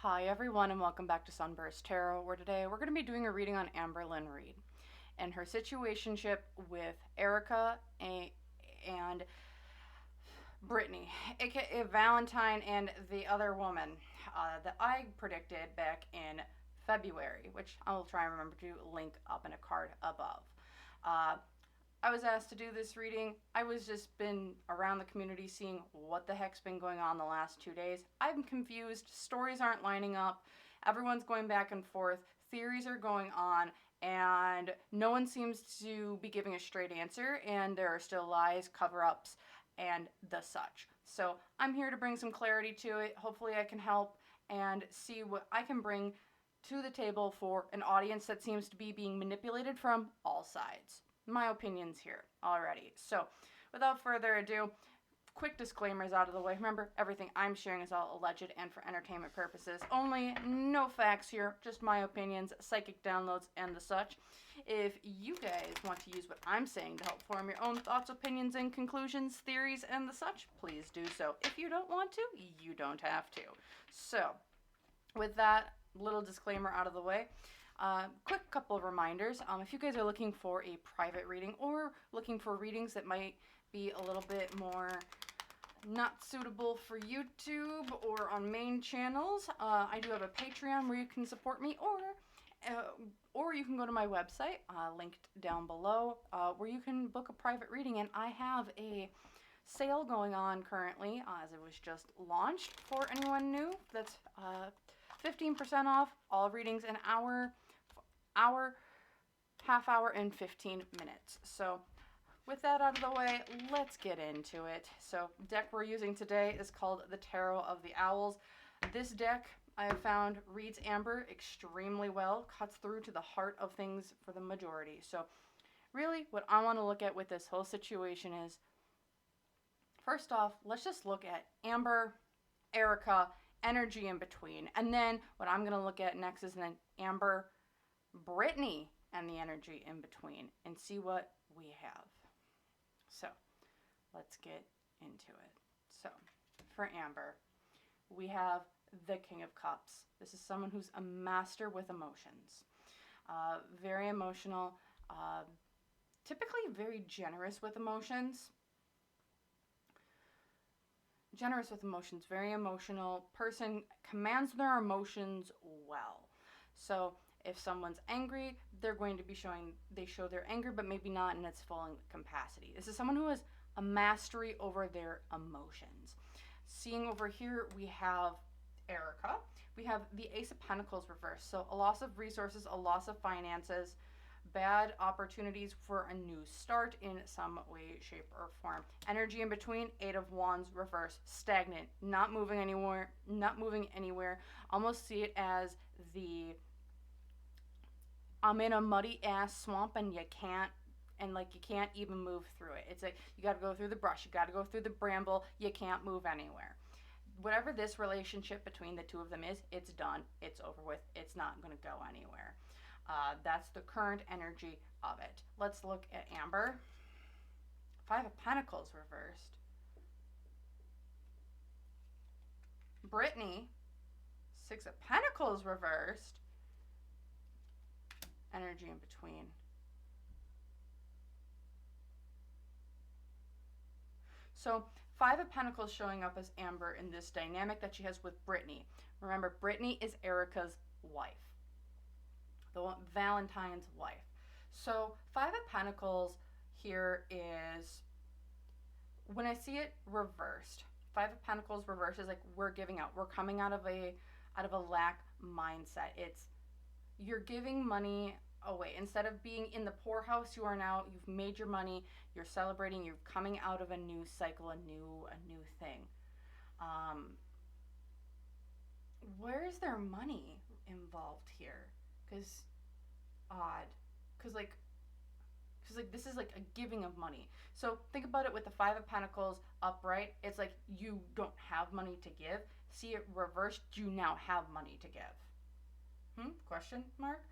Hi everyone and welcome back to Sunburst Tarot, where today we're going to be doing a reading on Amberlynn Reid and her situationship with Erica and Brittney, aka Valentine, and the other woman that I predicted back in February, which I will try and remember to link up in a card above. I was asked to do this reading. I was just been around the community seeing what the heck's been going on the last 2 days. I'm confused. Stories aren't lining up. Everyone's going back and forth. Theories are going on, and no one seems to be giving a straight answer, and there are still lies, cover-ups, and the such. So I'm here to bring some clarity to it. Hopefully I can help and see what I can bring to the table for an audience that seems to be being manipulated from all sides. My opinions here already. So without further ado, quick disclaimers out of the way. Remember, everything I'm sharing is all alleged and for entertainment purposes only. No facts here, just my opinions, psychic downloads, and the such. If you guys want to use what I'm saying to help form your own thoughts, opinions, and conclusions, theories, and the such, please do so. If you don't want to, you don't have to. So with that little disclaimer out of the way, quick couple of reminders. If you guys are looking for a private reading or looking for readings that might be a little bit more not suitable for YouTube or on main channels, I do have a Patreon where you can support me, or you can go to my website, linked down below, where you can book a private reading. And I have a sale going on currently, as it was just launched. For anyone new, that's 15% off all readings, an hour, half hour, and 15 minutes. So with that out of the way, let's get into it. So deck we're using today is called the Tarot of the Owls. This deck I have found reads Amber extremely well, cuts through to the heart of things for the majority. So really what I want to look at with this whole situation is, first off, let's just look at Amber, Erica, energy in between. And then what I'm going to look at next is then Amber, Brittney, and the energy in between, and see what we have. So let's get into it. So for Amber, we have the King of Cups. This is someone who's a master with emotions. Very emotional, typically very generous with emotions. Very emotional person, commands their emotions well. So if someone's angry, they're going to be they show their anger, but maybe not in its full capacity. This is someone who has a mastery over their emotions. Seeing over here, we have Erica. We have the Ace of Pentacles reversed. So a loss of resources, a loss of finances, bad opportunities for a new start in some way, shape, or form. Energy in between, Eight of Wands reversed, stagnant, not moving anywhere. Almost see it as I'm in a muddy ass swamp and you can't even move through it. It's like you got to go through the brush, you got to go through the bramble, you can't move anywhere. Whatever this relationship between the two of them is, it's done, it's over with, it's not going to go anywhere. That's the current energy of it. Let's look at Amber. Five of Pentacles reversed. Brittney, Six of Pentacles reversed. Energy in between. So Five of Pentacles showing up as Amber in this dynamic that she has with Brittney. Remember, Brittney is Erica's wife, the Valentine's wife. So Five of Pentacles here is, when I see it reversed, Five of Pentacles reversed is like we're giving out. We're coming out of a lack mindset. It's you're giving money away. Instead of being in the poorhouse, you've made your money, you're celebrating, you're coming out of a new cycle, a new thing. Where is their money involved here? Because odd. Because this is like a giving of money. So think about it with the Five of Pentacles upright. It's like you don't have money to give. See it reversed, you now have money to give. Question mark?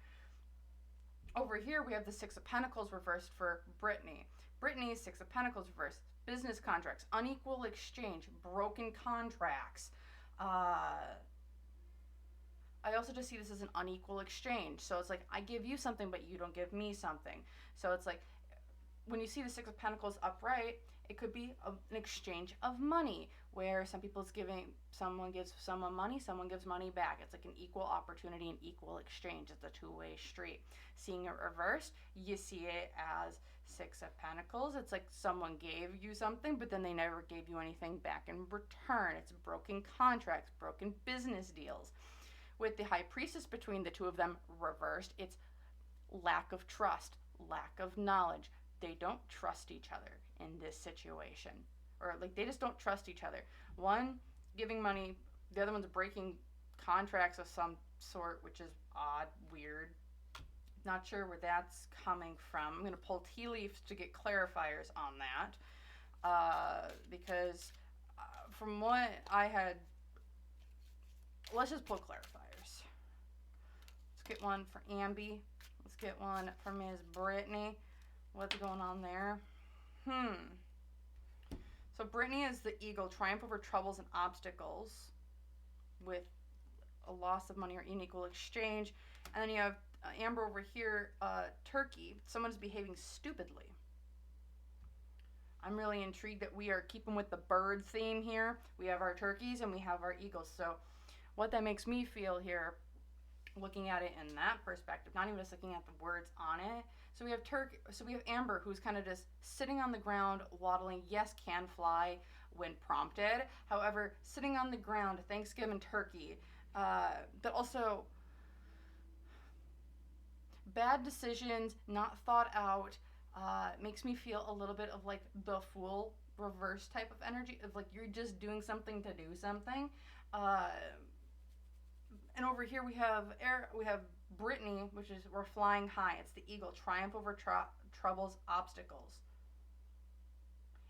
Over here, we have the Six of Pentacles reversed for Brittney. Brittney's Six of Pentacles reversed. Business contracts, unequal exchange, broken contracts, also just see this as an unequal exchange. So it's like, I give you something, but you don't give me something. So it's like, when you see the Six of Pentacles upright, it could be an exchange of money, where someone gives someone money, someone gives money back. It's like an equal opportunity, an equal exchange. It's a two-way street. Seeing it reversed, you see it as Six of Pentacles. It's like someone gave you something, but then they never gave you anything back in return. It's broken contracts, broken business deals. With the High Priestess between the two of them reversed, it's lack of trust, lack of knowledge. They don't trust each other in this situation. Or like, they just don't trust each other. One giving money, the other one's breaking contracts of some sort, which is odd, weird. Not sure where that's coming from. I'm going to pull tea leaves to get clarifiers on that. Because from what I had, let's just pull clarifiers. Let's get one for Amby. Let's get one for Ms. Brittney. What's going on there? So Brittney is the eagle, triumph over troubles and obstacles with a loss of money or unequal exchange. And then you have Amber over here, turkey. Someone's behaving stupidly. I'm really intrigued that we are keeping with the bird theme here. We have our turkeys and we have our eagles. So what that makes me feel here, looking at it in that perspective, not even just looking at the words on it. So we have Amber, who's kind of just sitting on the ground, waddling. Yes, can fly when prompted. However, sitting on the ground, Thanksgiving turkey, but also bad decisions, not thought out, makes me feel a little bit of like the Fool reverse type of energy, of like, you're just doing something to do something. And over here we have Brittney, which is, we're flying high. It's the eagle, triumph over troubles, obstacles.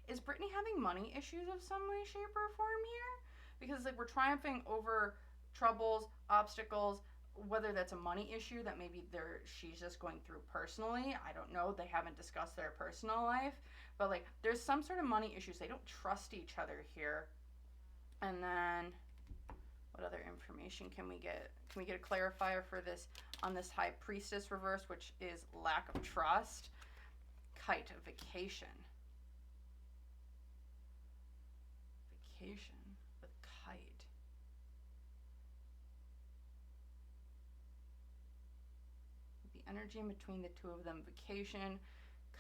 Is Brittney having money issues of some way, shape, or form here? Because like, we're triumphing over troubles, obstacles, whether that's a money issue that maybe she's just going through personally. I don't know. They haven't discussed their personal life. But like, there's some sort of money issues. They don't trust each other here. And then what other information can we get? Can we get a clarifier for this on this High Priestess reverse, which is lack of trust? Kite, vacation. Vacation with kite. The energy in between the two of them, vacation,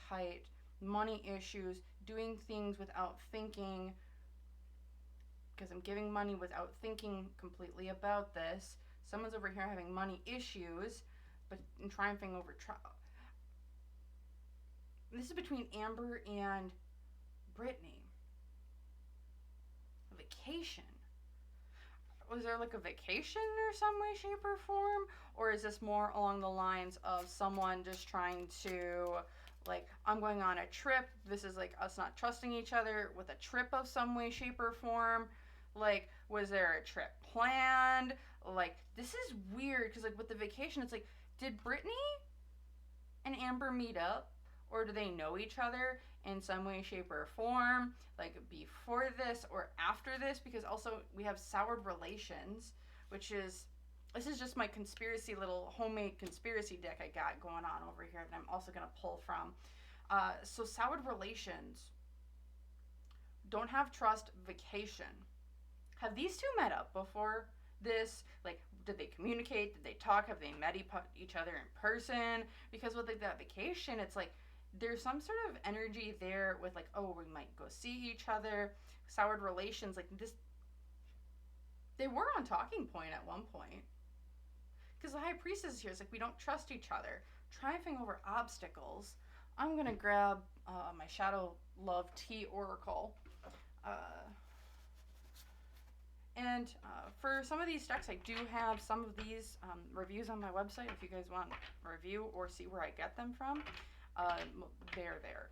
kite, money issues, doing things without thinking, because I'm giving money without thinking completely about this. Someone's over here having money issues, but triumphing over this is between Amber and Brittney. A vacation. Was there like a vacation or some way, shape, or form? Or is this more along the lines of someone just trying to, like, I'm going on a trip. This is like us not trusting each other with a trip of some way, shape, or form. Like, was there a trip planned? Like, this is weird, because like with the vacation, it's like, did Brittney and Amber meet up? Or do they know each other in some way, shape, or form? Like, before this or after this? Because also we have soured relations, which is, this is just my conspiracy, little homemade conspiracy deck I got going on over here that I'm also going to pull from. So soured relations, don't have trust, vacation. Have these two met up before this? Like, did they communicate? Did they talk? Have they met each other in person? Because with like that vacation, it's like, there's some sort of energy there with like, oh, we might go see each other. Soured relations, like this, they were on talking point at one point. Because the High Priestess is here. It's like, we don't trust each other. Triumphing over obstacles. I'm going to grab my Shadow Love Tea Oracle. And for some of these decks, I do have some of these reviews on my website. If you guys want a review or see where I get them from, they're there.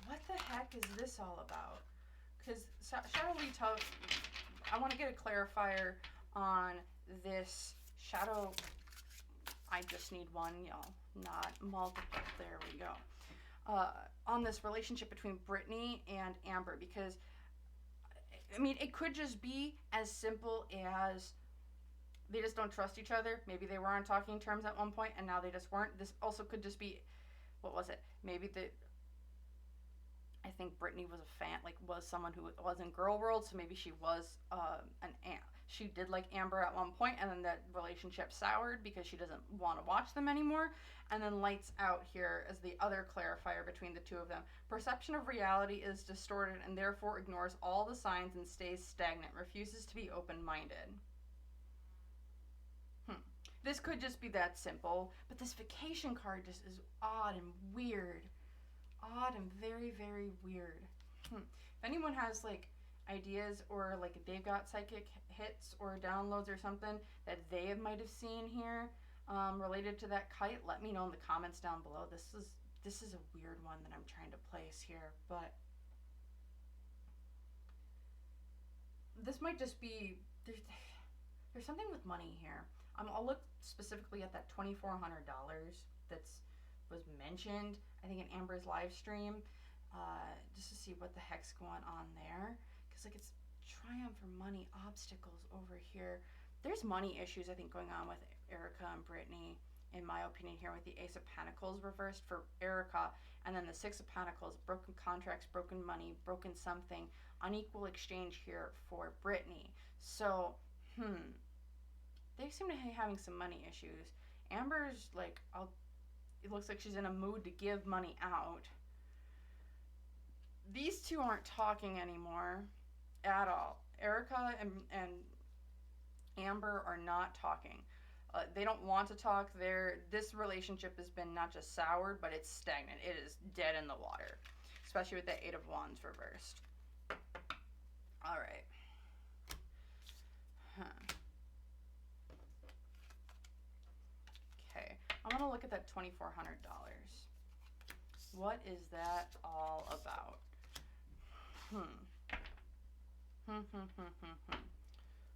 What the heck is this all about? Because Shadow Love, I want to get a clarifier on this Shadow. I just need one, y'all, not multiple. There we go. On this relationship between Brittney and Amber, because I mean, it could just be as simple as they just don't trust each other. Maybe they were on talking terms at one point and now they just weren't. This also could just be, what was it? Maybe I think Brittney was a fan, like was someone who was in girl world, so maybe she was she did like Amber at one point, and then that relationship soured because she doesn't want to watch them anymore. And then lights out here as the other clarifier between the two of them. Perception of reality is distorted and therefore ignores all the signs and stays stagnant, refuses to be open-minded. This could just be that simple, but this vacation card just is odd and weird. Odd and very, very weird. If anyone has like ideas or like if they've got psychic hits or downloads or something that they might have seen here related to that kite, let me know in the comments down below. This is a weird one that I'm trying to place here, but this might just be there's something with money here. I'll look specifically at that $2,400 that's was mentioned, I think, in Amber's live stream, just to see what the heck's going on there. Because, like, it's triumph for money, obstacles over here. There's money issues, I think, going on with Erica and Brittney, in my opinion, here with the Ace of Pentacles reversed for Erica, and then the Six of Pentacles, broken contracts, broken money, broken something, unequal exchange here for Brittney. So, they seem to be having some money issues. Amber's, like, it looks like she's in a mood to give money out. These two aren't talking anymore at all. Erica and Amber are not talking. They don't want to talk. This relationship has been not just soured, but it's stagnant. It is dead in the water, especially with the Eight of Wands reversed. All right. Okay, I want to look at that $2,400. What is that all about?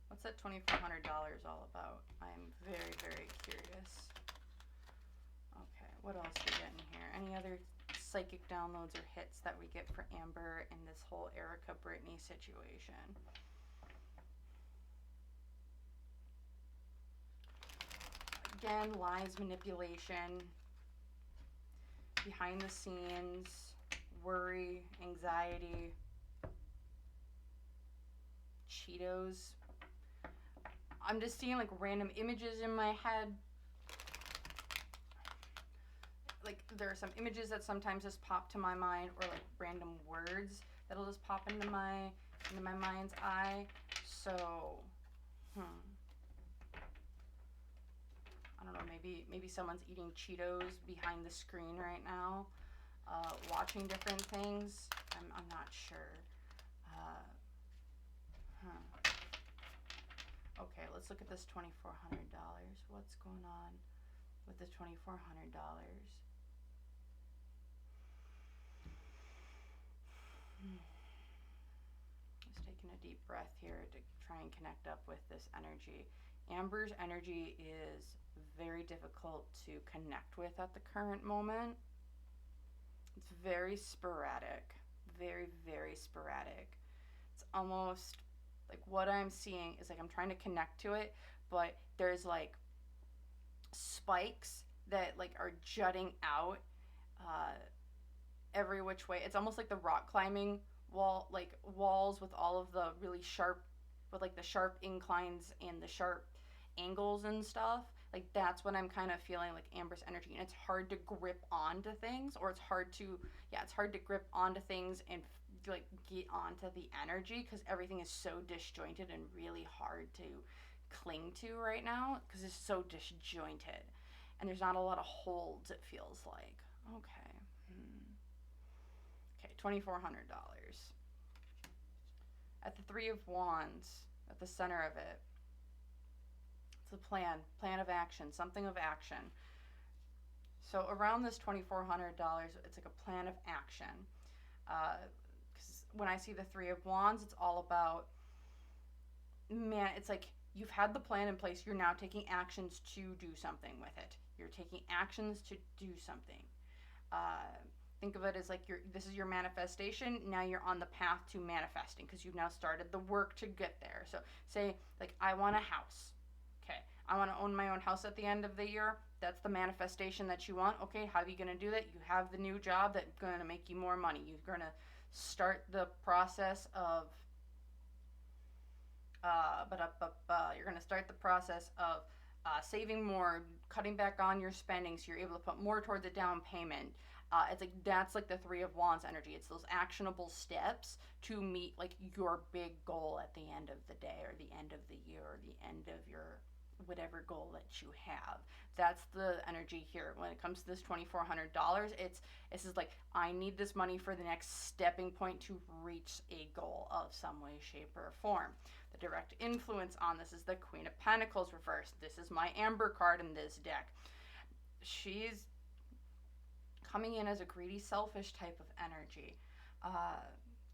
What's that $2,400 all about? I'm very, very curious. Okay, what else we getting here? Any other psychic downloads or hits that we get for Amber in this whole Erica Brittney situation? Again, lies, manipulation, behind the scenes, worry, anxiety, Cheetos. I'm just seeing like random images in my head. Like there are some images that sometimes just pop to my mind, or like random words that'll just pop into my mind's eye. So, I don't know, maybe someone's eating Cheetos behind the screen right now, watching different things. I'm not sure. Okay, let's look at this $2,400. What's going on with the $2,400? Just taking a deep breath here to try and connect up with this energy. Amber's energy is very difficult to connect with at the current moment. It's very sporadic, very, very sporadic. It's almost like what I'm seeing is like I'm trying to connect to it, but there's like spikes that like are jutting out every which way. It's almost like the rock climbing walls with all of the really sharp, with like the sharp inclines and the sharp angles and stuff. Like that's what I'm kind of feeling like Amber's energy, and it's hard to grip onto things, or it's hard to grip onto things and like get onto the energy, because everything is so disjointed and really hard to cling to right now because it's so disjointed and there's not a lot of holds, it feels like. Okay. Okay, $2,400. At the Three of Wands, at the center of it, it's a plan of action, something of action. So around this $2,400, it's like a plan of action. Because when I see the Three of Wands, it's all about, man, it's like you've had the plan in place. You're now taking actions to do something with it. You're taking actions to do something. Think of it as like this is your manifestation. Now you're on the path to manifesting because you've now started the work to get there. So say like I want a house. Okay, I want to own my own house at the end of the year. That's the manifestation that you want. Okay, how are you going to do that? You have the new job that's going to make you more money. You're going to start the process of you're going to start the process of saving more, cutting back on your spending, so you're able to put more towards a down payment. It's like that's like the Three of Wands energy. It's those actionable steps to meet like your big goal at the end of the day, or the end of the year, or the end of your whatever goal that you have. That's the energy here. When it comes to this $2,400, it's just like, I need this money for the next stepping point to reach a goal of some way, shape, or form. The direct influence on this is the Queen of Pentacles reversed. This is my Amber card in this deck. She's coming in as a greedy, selfish type of energy.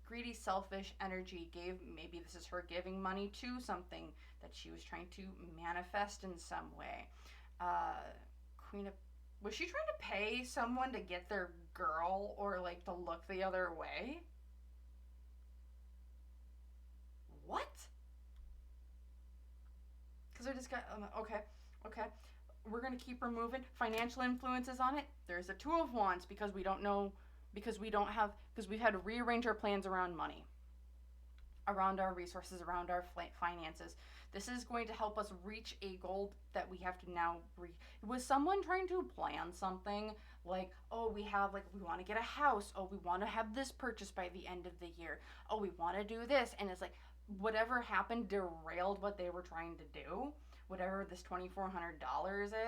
Greedy, selfish energy maybe this is her giving money to something that she was trying to manifest in some way. Was she trying to pay someone to get their girl, or like to look the other way? What? Because I just got, okay. We're going to keep removing financial influences on it. There's a Two of Wands because we don't know, because we've had to rearrange our plans around money, around our resources, around our finances. This is going to help us reach a goal that we have to now was someone trying to plan something like, oh, we want to get a house. Oh, we want to have this purchased by the end of the year. Oh, we want to do this. And it's like, whatever happened derailed what they were trying to do. Whatever this $2,400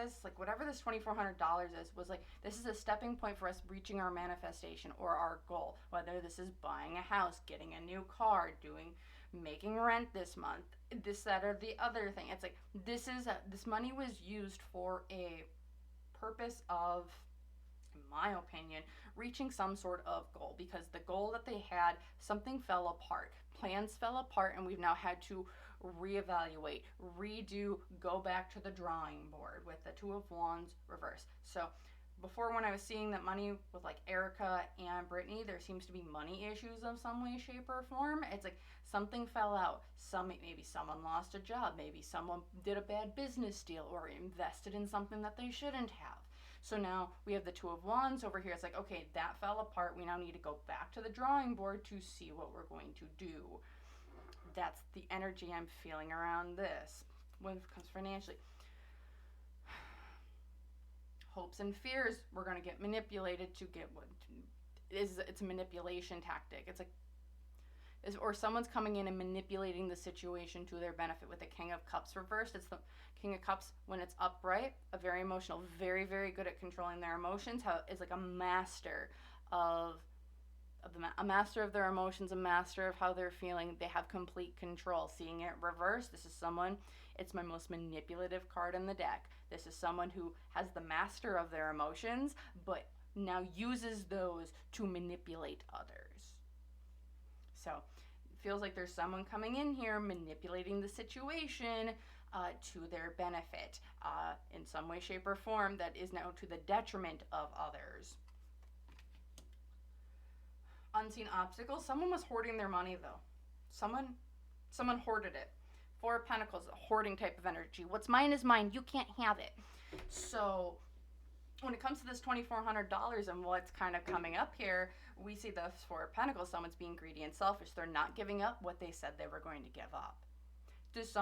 is, like whatever this $2,400 is, was like, this is a stepping point for us reaching our manifestation or our goal. Whether this is buying a house, getting a new car, making rent this month, this, that, or the other thing. It's like, this money was used for a purpose of, in my opinion, reaching some sort of goal, because the goal that they had, something fell apart. Plans fell apart, and we've now had to reevaluate, redo, go back to the drawing board with the Two of Wands reverse. So before, when I was seeing that money with like Erica and Brittney, there seems to be money issues of some way, shape, or form. It's like something fell out. Maybe someone lost a job. Maybe someone did a bad business deal or invested in something that they shouldn't have. So now we have the Two of Wands over here. It's like, okay, that fell apart. We now need to go back to the drawing board to see what we're going to do. That's the energy I'm feeling around this when it comes financially. Hopes and fears, we're going to get manipulated to get what is. It's a manipulation tactic. It's like, or someone's coming in and manipulating the situation to their benefit with the King of Cups reversed. It's the King of Cups when it's upright, a very emotional, very, very good at controlling their emotions. Is like a master of a master of their emotions, a master of how they're feeling. They have complete control. Seeing it reversed, this is someone, it's my most manipulative card in the deck. This is someone who has the master of their emotions, but now uses those to manipulate others. So it feels like there's someone coming in here manipulating the situation to their benefit in some way, shape, or form that is now to the detriment of others. Unseen obstacles. Someone was hoarding their money, though. Someone hoarded it. Four of Pentacles, a hoarding type of energy. What's mine is mine. You can't have it. So when it comes to this $2,400 and what's kind of coming up here, we see the Four of Pentacles. Someone's being greedy and selfish. They're not giving up what they said they were going to give up. Is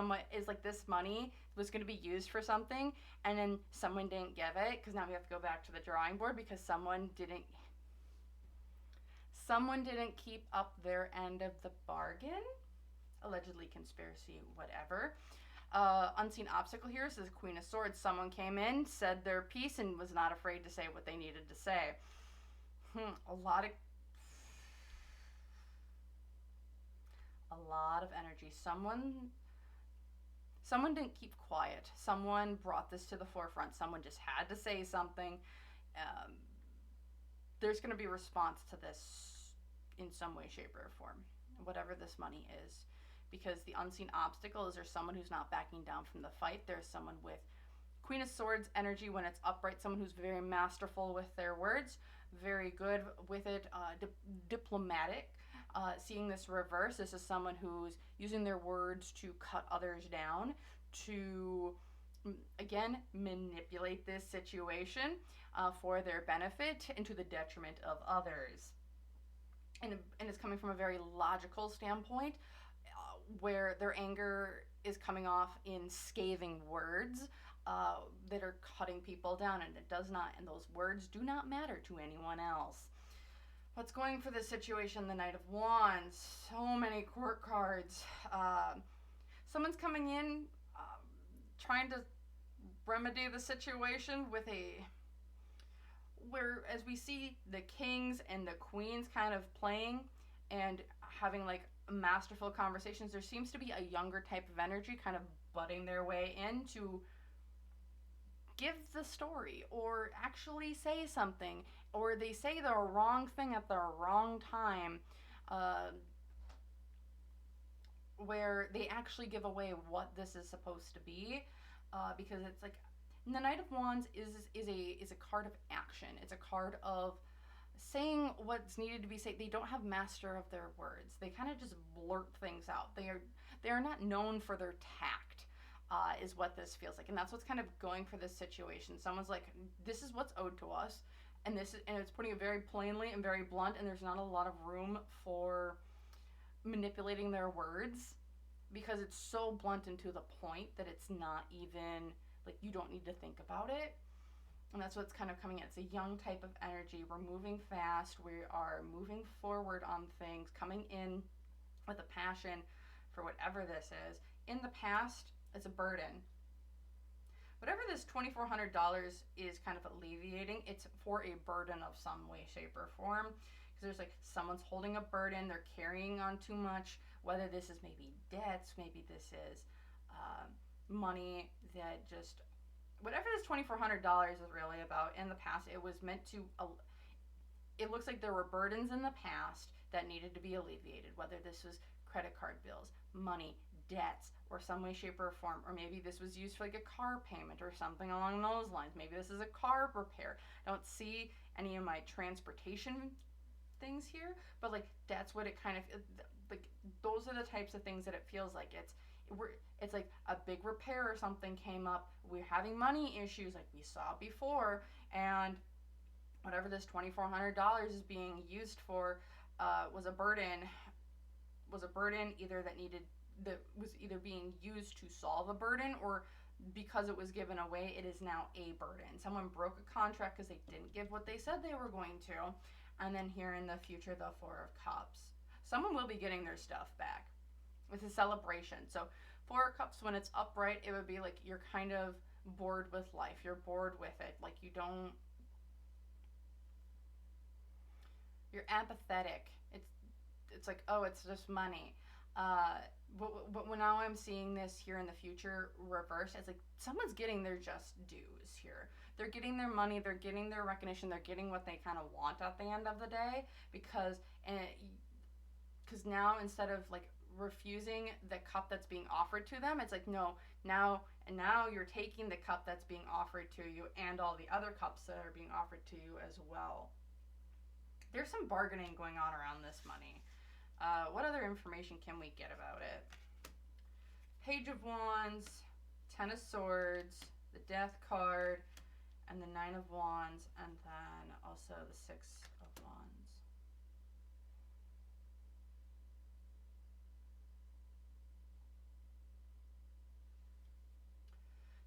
like this money was going to be used for something, and then someone didn't give it, because now we have to go back to the drawing board because someone didn't keep up their end of the bargain. Allegedly conspiracy, whatever. Unseen obstacle here says Queen of Swords. Someone came in, said their piece, and was not afraid to say what they needed to say. A lot of energy. Someone didn't keep quiet. Someone brought this to the forefront. Someone just had to say something. There's going to be a response to this in some way, shape, or form, whatever this money is. Because the unseen obstacle is there's someone who's not backing down from the fight. There's someone with Queen of Swords energy when it's upright, someone who's very masterful with their words, very good with it, diplomatic. Seeing this reverse, this is someone who's using their words to cut others down, to again, manipulate this situation for their benefit and to the detriment of others. And it's coming from a very logical standpoint, where their anger is coming off in scathing words that are cutting people down, and it does not, and those words do not matter to anyone else. What's going for this situation? The Knight of Wands. So many court cards. Someone's coming in trying to remedy the situation with where, as we see the kings and the queens kind of playing and having like masterful conversations, there seems to be a younger type of energy kind of butting their way in to give the story or actually say something, or they say the wrong thing at the wrong time, where they actually give away what this is supposed to be, because it's like the Knight of Wands is a card of action. It's a card of saying what's needed to be said. They don't have master of their words. They kind of just blurt things out. They are not known for their tact, is what this feels like, and that's what's kind of going for this situation. Someone's like, this is what's owed to us, and it's putting it very plainly and very blunt, and there's not a lot of room for manipulating their words, because it's so blunt and to the point that it's not even like, you don't need to think about it. And that's what's kind of coming in. It's a young type of energy. We're moving fast. We are moving forward on things, coming in with a passion for whatever this is. In the past, it's a burden. Whatever this $2,400 is kind of alleviating, it's for a burden of some way, shape, or form. Because there's like someone's holding a burden, they're carrying on too much, whether this is maybe debts, maybe this is money that just, whatever this $2,400 is really about. In the past, it was meant to, it looks like there were burdens in the past that needed to be alleviated, whether this was credit card bills, money, debts, or some way, shape, or form, or maybe this was used for like a car payment or something along those lines. Maybe this is a car repair. I don't see any of my transportation things here, but like that's what it kind of, like those are the types of things that it feels like. It's like a big repair or something came up. We're having money issues like we saw before, and whatever this $2,400 is being used for was a burden either that was either being used to solve a burden, or because it was given away, it is now a burden. Someone broke a contract because they didn't give what they said they were going to, and then here in the future, the Four of Cups. Someone will be getting their stuff back. It's a celebration. So Four of Cups, when it's upright, it would be like you're kind of bored with life. You're bored with it. Like you're apathetic. It's like, oh, it's just money. But when now I'm seeing this here in the future reversed, it's like someone's getting their just dues here. They're getting their money, they're getting their recognition, they're getting what they kind of want at the end of the day, because now instead of like refusing the cup that's being offered to them, it's like, no, now you're taking the cup that's being offered to you and all the other cups that are being offered to you as well. There's some bargaining going on around this money. What other information can we get about it? Page of Wands, Ten of Swords, the Death card, and the Nine of Wands, and then also the Six of Wands.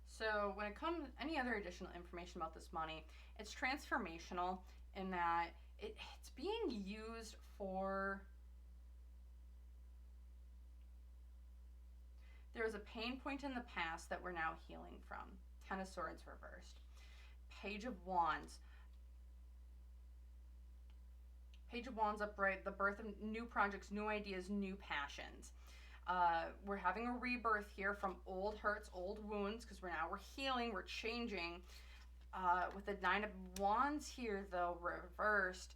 So when it comes, any other additional information about this money, it's transformational in that it's being used for, there was a pain point in the past that we're now healing from. Ten of Swords reversed. Page of Wands. Page of Wands upright, the birth of new projects, new ideas, new passions. We're having a rebirth here from old hurts, old wounds, because we're healing, we're changing. With the Nine of Wands here, though, reversed,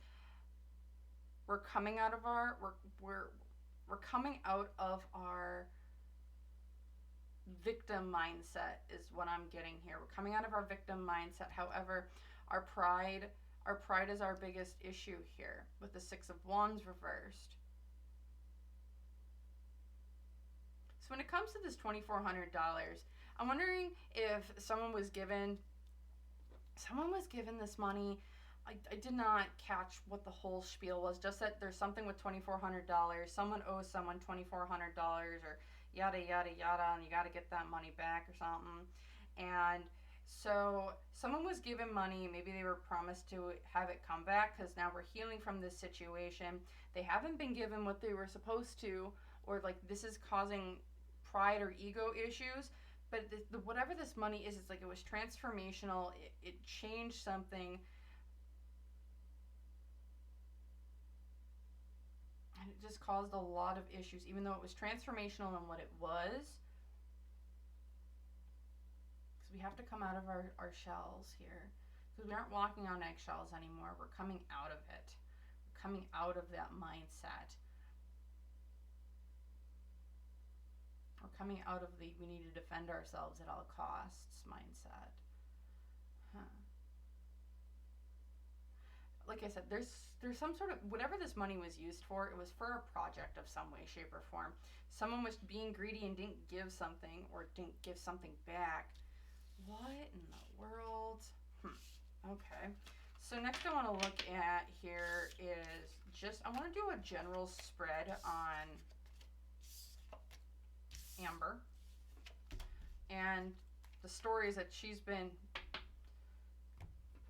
we're coming out of our we're coming out of our victim mindset is what I'm getting here. We're coming out of our victim mindset. However, our pride is our biggest issue here with the Six of Wands reversed. So when it comes to this $2,400, I'm wondering if someone was given this money. I did not catch what the whole spiel was. Just that there's something with $2,400. Someone owes someone $2,400 or yada yada yada, and you got to get that money back or something. And so someone was given money. Maybe they were promised to have it come back because now we're healing from this situation. They haven't been given what they were supposed to, or like this is causing pride or ego issues. But whatever this money is, it's like it was transformational. It changed something. And it just caused a lot of issues, even though it was transformational in what it was. Because we have to come out of our shells here. Because we aren't walking on eggshells anymore. We're coming out of it. We're coming out of that mindset. We're coming out of the we need to defend ourselves at all costs mindset. Huh. Like I said, there's some sort of, whatever this money was used for, it was for a project of some way, shape, or form. Someone was being greedy and didn't give something, or didn't give something back. What in the world? Okay. So next I want to look at here is just, I want to do a general spread on Amber and the stories that she's been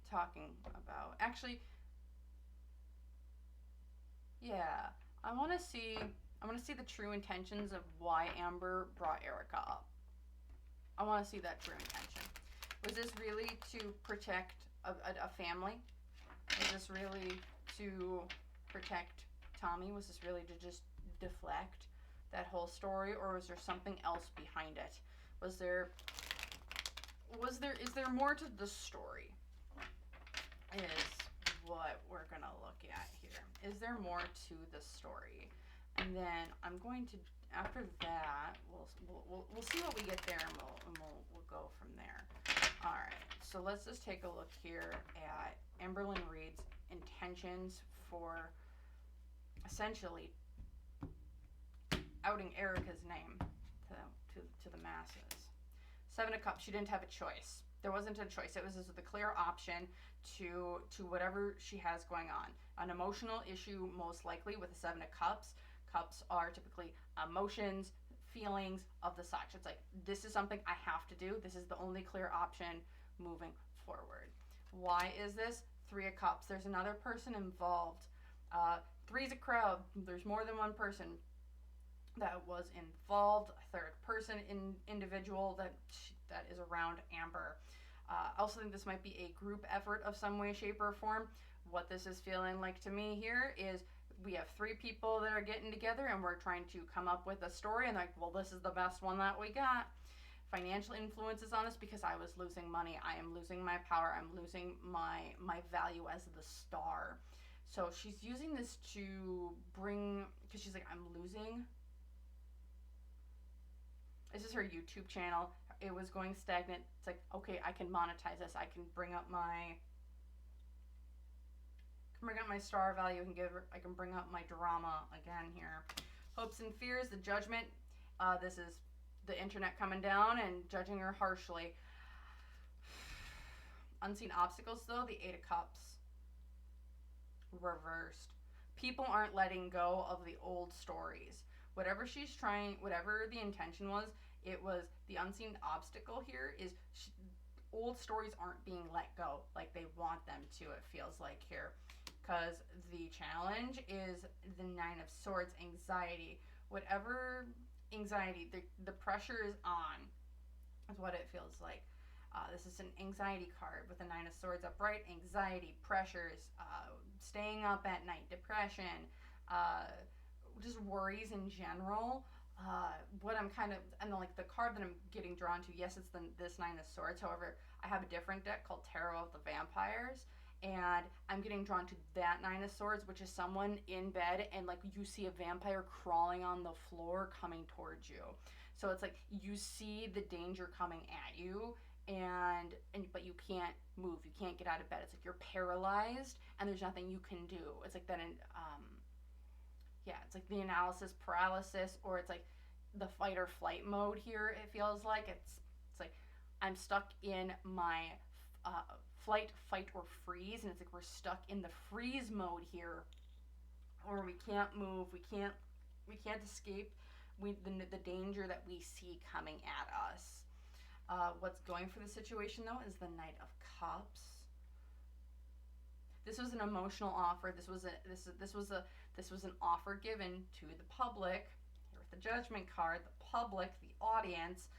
talking about. Actually, yeah, I want to see the true intentions of why Amber brought Erica up. I want to see that true intention. Was this really to protect a family? Was this really to protect Tommy? Was this really to just deflect that whole story, or was there something else behind it? Is there more to the story? Is what we're gonna look at here. Is there more to the story? And then I'm going to, after that, we'll see what we get there, and we'll go from there. All right. So let's just take a look here at Amberlynn Reid's intentions for essentially outing Erica's name to the masses. Seven of Cups. She didn't have a choice. There wasn't a choice. It was just the clear option to whatever she has going on. An emotional issue, most likely, with the Seven of Cups. Cups are typically emotions, feelings of the such. It's like, this is something I have to do. This is the only clear option moving forward. Why is this? Three of Cups. There's another person involved. Three's a crowd. There's more than one person that was involved. A third person individual that is around Amber. I also think this might be a group effort of some way, shape, or form. What this is feeling like to me here is we have three people that are getting together and we're trying to come up with a story, and like, well, this is the best one that we got. Financial influences on this because I was losing money. I am losing my power. I'm losing my value as the star. So she's using this to bring, because she's like, I'm losing. This is her YouTube channel. It was going stagnant. It's like, okay, I can monetize this. I can bring up my star value and I can bring up my drama again here. Hopes and fears, the judgment. This is the internet coming down and judging her harshly. Unseen obstacles though, the Eight of Cups. Reversed. People aren't letting go of the old stories. Whatever she's trying, whatever the intention was, it was the unseen obstacle here is old stories aren't being let go like they want them to, it feels like here. Because the challenge is the Nine of Swords, anxiety. Whatever anxiety, the pressure is on, is what it feels like. This is an anxiety card with the Nine of Swords upright. Anxiety, pressures, staying up at night, depression, just worries in general. What I'm kind of, and then like the card that I'm getting drawn to, yes, it's this Nine of Swords. However, I have a different deck called Tarot of the Vampires, and I'm getting drawn to that Nine of Swords, which is someone in bed and like you see a vampire crawling on the floor coming towards you. So it's like you see the danger coming at you, and but you can't move, you can't get out of bed. It's like you're paralyzed and there's nothing you can do. It's like that in yeah, it's like the analysis paralysis, or it's like the fight or flight mode here. It feels like it's It's like I'm stuck in my flight, fight, or freeze, and it's like we're stuck in the freeze mode here, or we can't move, we can't escape the danger that we see coming at us. What's going for the situation though is the Knight of Cups. This was an emotional offer. This was an offer given to the public. Here with the Judgment card, the public, the audience,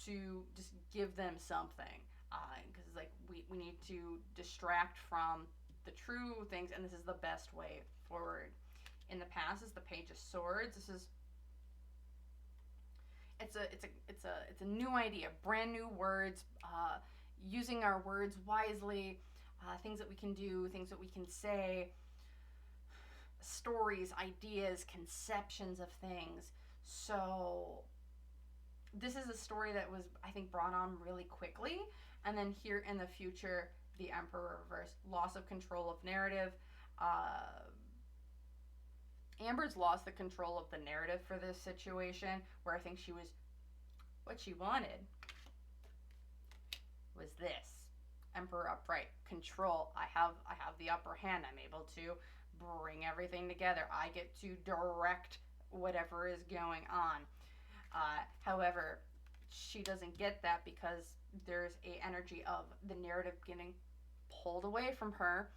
to just give them something, because it's like we need to distract from the true things, and this is the best way forward. In the past is the Page of Swords. This is it's a new idea, brand new words, using our words wisely, things that we can do, things that we can say, stories, ideas, conceptions of things. So this is a story that was, I think, brought on really quickly, and then here in the future, the Emperor reverse, loss of control of narrative. Amber's lost the control of the narrative for this situation, where I think what she wanted was this. Emperor upright, control. I have the upper hand. I'm able to bring everything together. I get to direct whatever is going on. However, she doesn't get that because there's a energy of the narrative getting pulled away from her.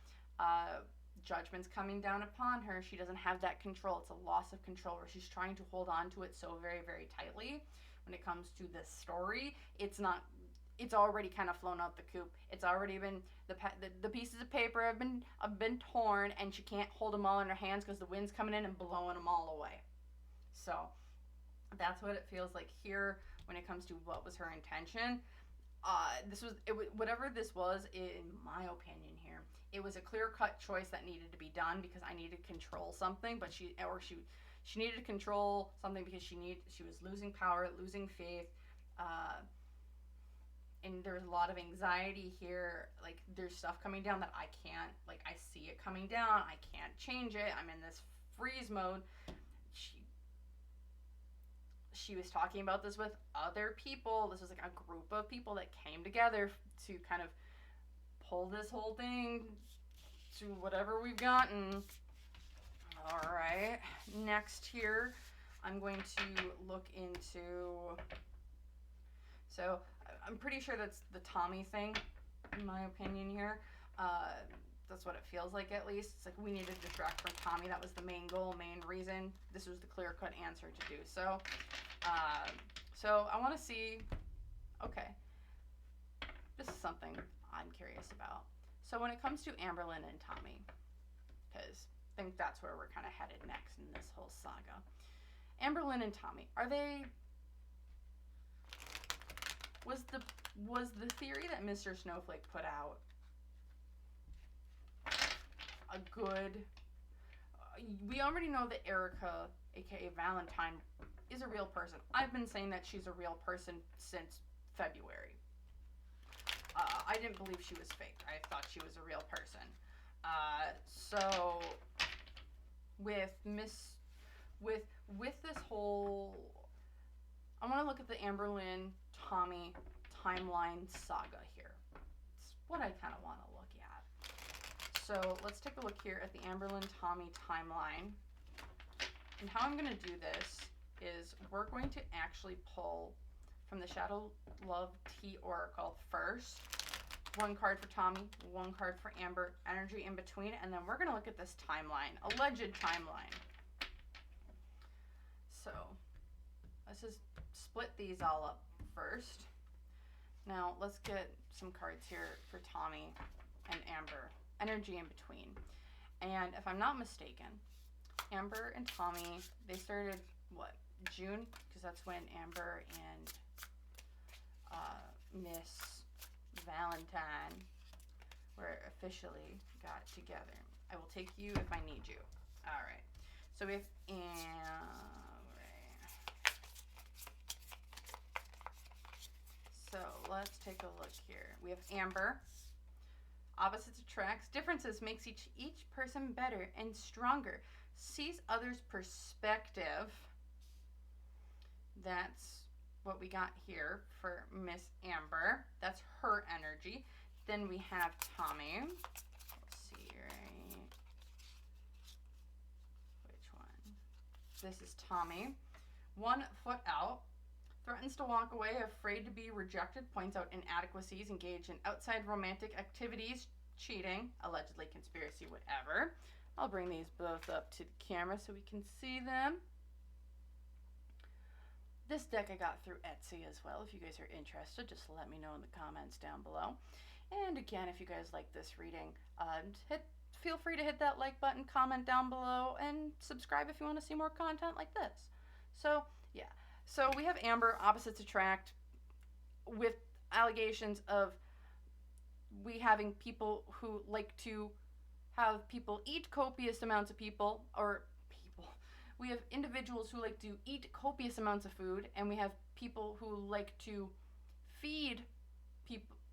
Judgment's coming down upon her. She doesn't have that control. It's a loss of control where she's trying to hold on to it so very, very tightly. When it comes to this story, it's already kind of flown out the coop. It's already been, the pieces of paper have been torn, and she can't hold them all in her hands because the wind's coming in and blowing them all away. So that's what it feels like here when it comes to what was her intention. Whatever this was, in my opinion here, it was a clear-cut choice that needed to be done because I needed to control something, but she needed to control something because she was losing power, losing faith, and there's a lot of anxiety here. Like, there's stuff coming down that I can't, like, I see it coming down, I can't change it, I'm in this freeze mode. She was talking about this with other people. This was like a group of people that came together to kind of pull this whole thing to whatever we've gotten. All right, next here, I'm going to look into, so I'm pretty sure that's the Tommy thing, in my opinion here. That's what it feels like, at least. It's like we need to distract from Tommy. That was the main goal, main reason. This was the clear-cut answer to do so. So I want to see, okay, this is something I'm curious about. So when it comes to Amberlynn and Tommy, because I think that's where we're kind of headed next in this whole saga. Amberlynn and Tommy, was the theory that Mr. Snowflake put out a good, we already know that Erica, aka Valentine, is a real person. I've been saying that she's a real person since February. I didn't believe she was fake. I thought she was a real person. So with this whole, I want to look at the Amberlynn Tommy timeline saga here. It's what I kind of want to look at. So let's take a look here at the Amberlynn Tommy timeline. And how I'm going to do this is we're going to actually pull from the Shadow Love Tea Oracle first. One card for Tommy, one card for Amber, energy in between, and then we're going to look at this timeline, alleged timeline. So let's just split these all up first. Now let's get some cards here for Tommy and Amber, energy in between. And if I'm not mistaken, Amber and Tommy, they started, what, June? Because that's when Amber and Miss Valentine were officially got together. I will take you if I need you. All right. So we have So let's take a look here. We have Amber. Opposites attracts. Differences makes each person better and stronger. Sees others' perspective. That's what we got here for Miss Amber. That's her energy. Then we have Tommy. Let's see, right? Which one? This is Tommy. 1 foot out. Threatens to walk away, afraid to be rejected, points out inadequacies, engaged in outside romantic activities, cheating, allegedly conspiracy, whatever. I'll bring these both up to the camera so we can see them. This deck I got through Etsy as well. If you guys are interested, just let me know in the comments down below. And again, if you guys like this reading, feel free to hit that like button, comment down below, and subscribe if you want to see more content like this. So, yeah. So we have Amber, opposites attract, with allegations of we having people who like to have people eat copious amounts of we have individuals who like to eat copious amounts of food, and we have people who like to feed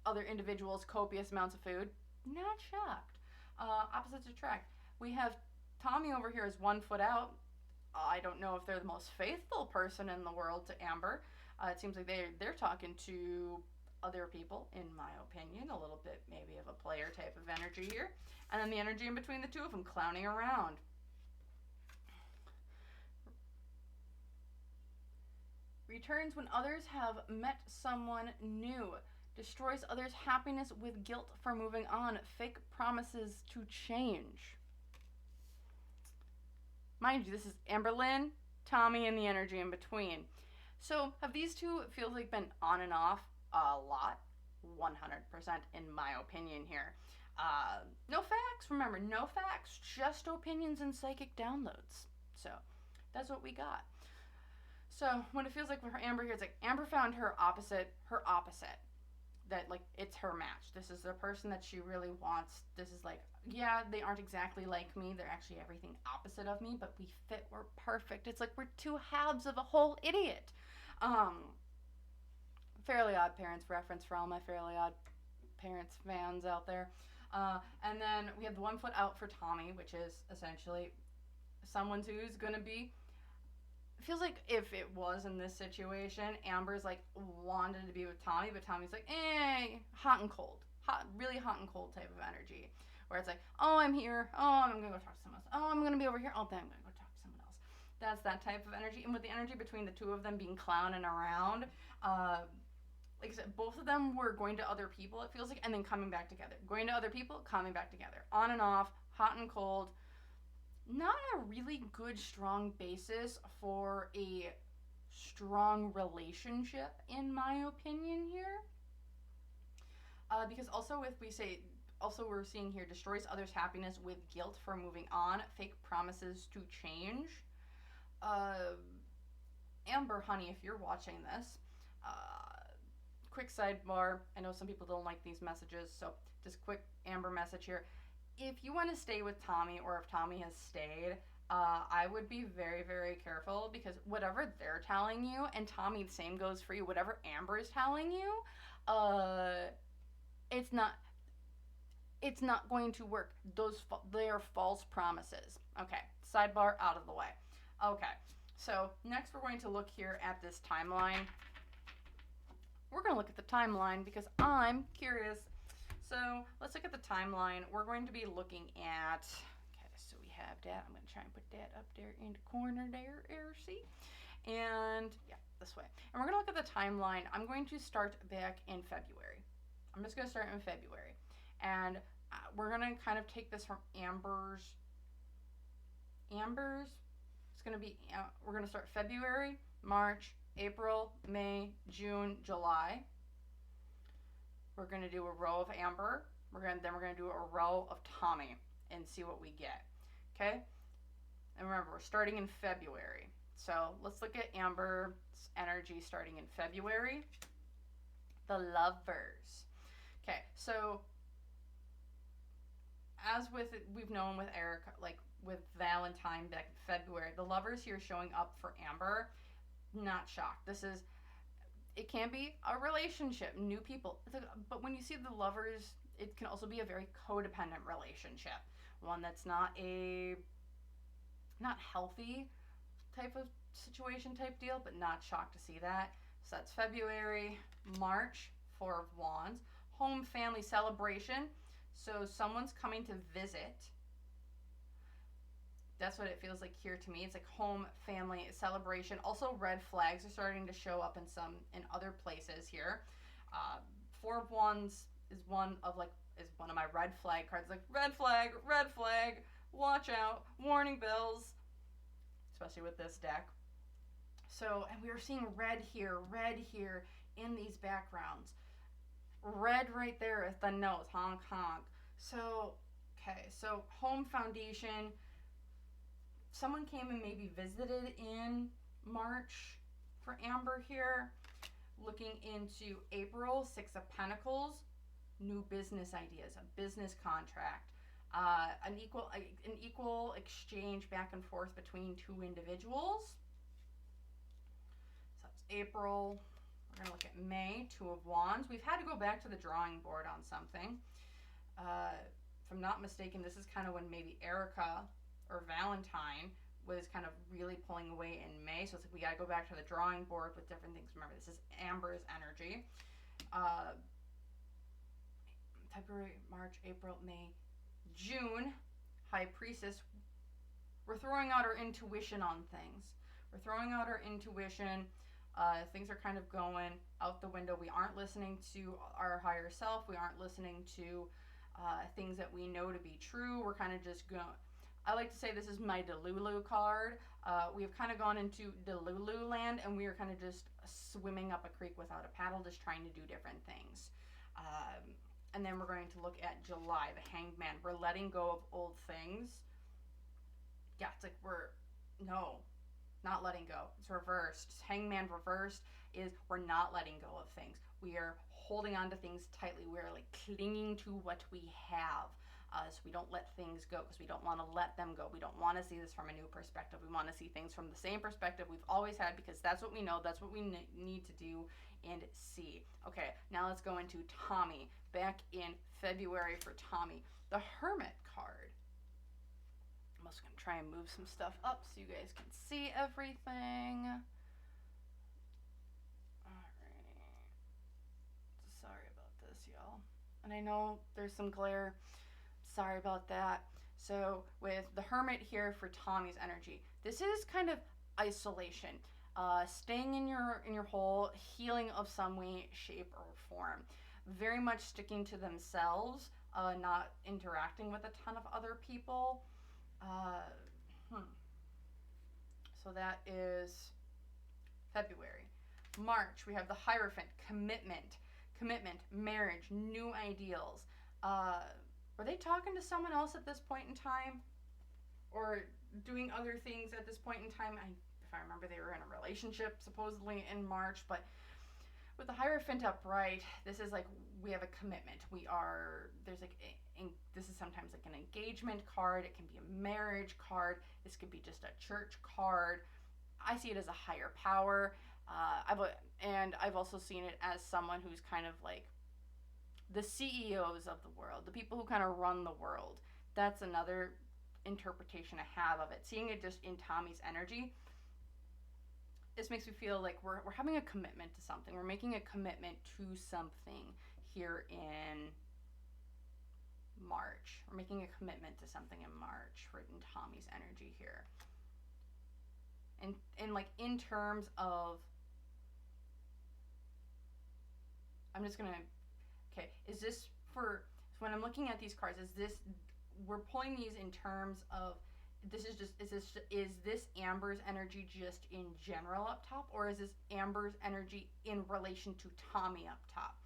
other individuals copious amounts of food. Not shocked. Opposites attract. We have Tommy over here is 1 foot out. I don't know if they're the most faithful person in the world to Amber. It seems like they're talking to other people, in my opinion. A little bit maybe of a player type of energy here. And then the energy in between the two of them, clowning around. Returns when others have met someone new. Destroys others' happiness with guilt for moving on. Fake promises to change. Mind you, this is Amberlynn, Tommy, and the energy in between. So have these two, it feels like, been on and off a lot? 100% in my opinion here. No facts, remember, no facts, just opinions and psychic downloads. So that's what we got. So what it feels like for Amber here, it's like Amber found her opposite. That, like, it's her match. This is the person that she really wants. This is like, yeah, they aren't exactly like me. They're actually everything opposite of me, but we fit. We're perfect. It's like we're two halves of a whole idiot. Fairly Odd Parents reference for all my Fairly Odd Parents fans out there. And then we have the 1 foot out for Tommy, which is essentially someone who's going to be, feels like if it was in this situation, Amber's like wanted to be with Tommy, but Tommy's like, hot and cold. Really hot and cold type of energy. Where it's like, oh, I'm here. Oh, I'm going to go talk to someone else. Oh, I'm going to be over here. Oh, then I'm going to go talk to someone else. That's that type of energy. And with the energy between the two of them being clowning around, like I said, both of them were going to other people, it feels like, and then coming back together. Going to other people, coming back together. On and off, hot and cold. Not a really good, strong basis for a strong relationship, in my opinion here. Because also we're seeing here, destroys others' happiness with guilt for moving on, fake promises to change. Amber, honey, if you're watching this, quick sidebar, I know some people don't like these messages, so just quick Amber message here. If you want to stay with Tommy, or if Tommy has stayed, I would be very, very careful, because whatever they're telling you, and Tommy, the same goes for you, whatever Amber is telling you, it's not going to work. They are false promises. Okay, sidebar out of the way. Okay, so next we're going to look here at this timeline. We're going to look at the timeline because I'm curious. So let's look at the timeline. We're going to be looking at, okay, so we have that. I'm going to try and put that up there in the corner there, see? And yeah, this way. And we're going to look at the timeline. I'm going to start back in February. I'm just going to start in February. And we're going to kind of take this from Amber's. It's going to be, we're going to start February, March, April, May, June, July. We're going to do a row of Amber. Then we're going to do a row of Tommy and see what we get. Okay? And remember, we're starting in February. So let's look at Amber's energy starting in February. The Lovers. Okay, so as we've known with Erica, like with Valentine back in February, the Lovers here showing up for Amber. Not shocked. It can be a relationship, new people. But when you see the Lovers, it can also be a very codependent relationship. One that's not healthy type of situation type deal, but not shocked to see that. So that's February. March, Four of Wands. Home family celebration. So someone's coming to visit. That's what it feels like here to me. It's like home family celebration. Also, red flags are starting to show up in other places here. Four of Wands is one of my red flag cards. Like red flag, watch out, warning bells, especially with this deck. So, and we are seeing red here in these backgrounds. Red right there at the nose, honk honk. So, okay, so home foundation. Someone came and maybe visited in March for Amber here. Looking into April, Six of Pentacles, new business ideas, a business contract, an equal exchange back and forth between two individuals. So that's April. We're gonna look at May, Two of Wands. We've had to go back to the drawing board on something. If I'm not mistaken, this is kind of when maybe Erica or Valentine was kind of really pulling away in May. So it's like we got to go back to the drawing board with different things. Remember, this is Amber's energy. February, March, April, May, June, High Priestess. We're throwing out our intuition on things. We're throwing out our intuition. Things are kind of going out the window. We aren't listening to our higher self. We aren't listening to things that we know to be true. We're kind of just going. I like to say this is my Delulu card. We have kind of gone into Delulu land, and we are kind of just swimming up a creek without a paddle, just trying to do different things. And then we're going to look at July, the Hanged Man. We're letting go of old things. Yeah, it's like not letting go. It's reversed. Hanged Man reversed is we're not letting go of things. We are holding on to things tightly. We're like clinging to what we have. So we don't let things go because we don't want to let them go. We don't want to see this from a new perspective. We want to see things from the same perspective we've always had because that's what we know. That's what we need to do and see. Okay, now let's go into Tommy. Back in February for Tommy, the Hermit card. I'm also going to try and move some stuff up so you guys can see everything. Alright. Sorry about this, y'all. And I know there's some glare. Sorry about that. So with the Hermit here for Tommy's energy, this is kind of isolation, staying in your hole, healing of some way, shape, or form. Very much sticking to themselves, not interacting with a ton of other people. So that is February. March, we have the Hierophant, commitment, marriage, new ideals. Were they talking to someone else at this point in time? Or doing other things at this point in time? If I remember, they were in a relationship supposedly in March, but with the Hierophant upright, this is like we have a commitment. This is sometimes like an engagement card. It can be a marriage card. This could be just a church card. I see it as a higher power. I've also seen it as someone who's kind of like the CEOs of the world, the people who kind of run the world. That's another interpretation I have of it. Seeing it just in Tommy's energy, this makes me feel like we're having a commitment to something. We're making a commitment to something here in March. We're making a commitment to something in March for in Tommy's energy here. And like in terms of, I'm just gonna, okay, is this for, when I'm looking at these cards, we're pulling these in terms of, is this Amber's energy just in general up top, or is this Amber's energy in relation to Tommy up top?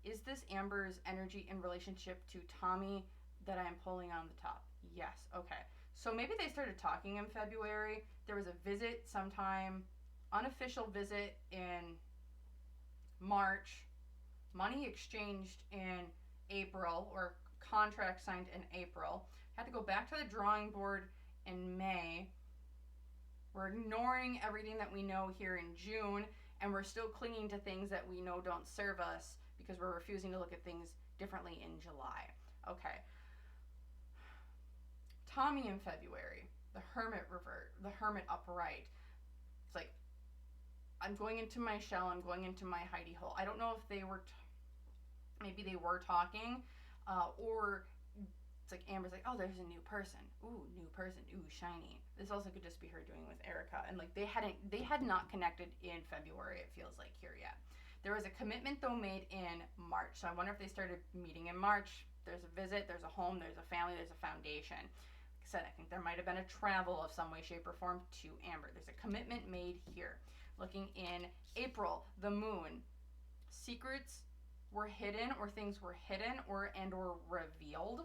Is this Amber's energy in relationship to Tommy that I'm pulling on the top? Yes, okay. So maybe they started talking in February. There was a visit sometime, unofficial visit in March, money exchanged in April, or contract signed in April. Had to go back to the drawing board in May. We're ignoring everything that we know here in June, and we're still clinging to things that we know don't serve us because we're refusing to look at things differently in July. Okay. Tommy in February, the Hermit revert, the Hermit upright. It's like, I'm going into my shell, I'm going into my hidey hole. I don't know if they were, maybe they were talking, or it's like Amber's like, oh, there's a new person. Ooh, new person. Ooh, shiny. This also could just be her doing with Erica. And like they had not connected in February, it feels like, here yet. There was a commitment though made in March. So I wonder if they started meeting in March. There's a visit, there's a home, there's a family, there's a foundation. Like I said, I think there might have been a travel of some way, shape, or form to Amber. There's a commitment made here. Looking in April, the moon. Secrets were hidden, or things were hidden or revealed.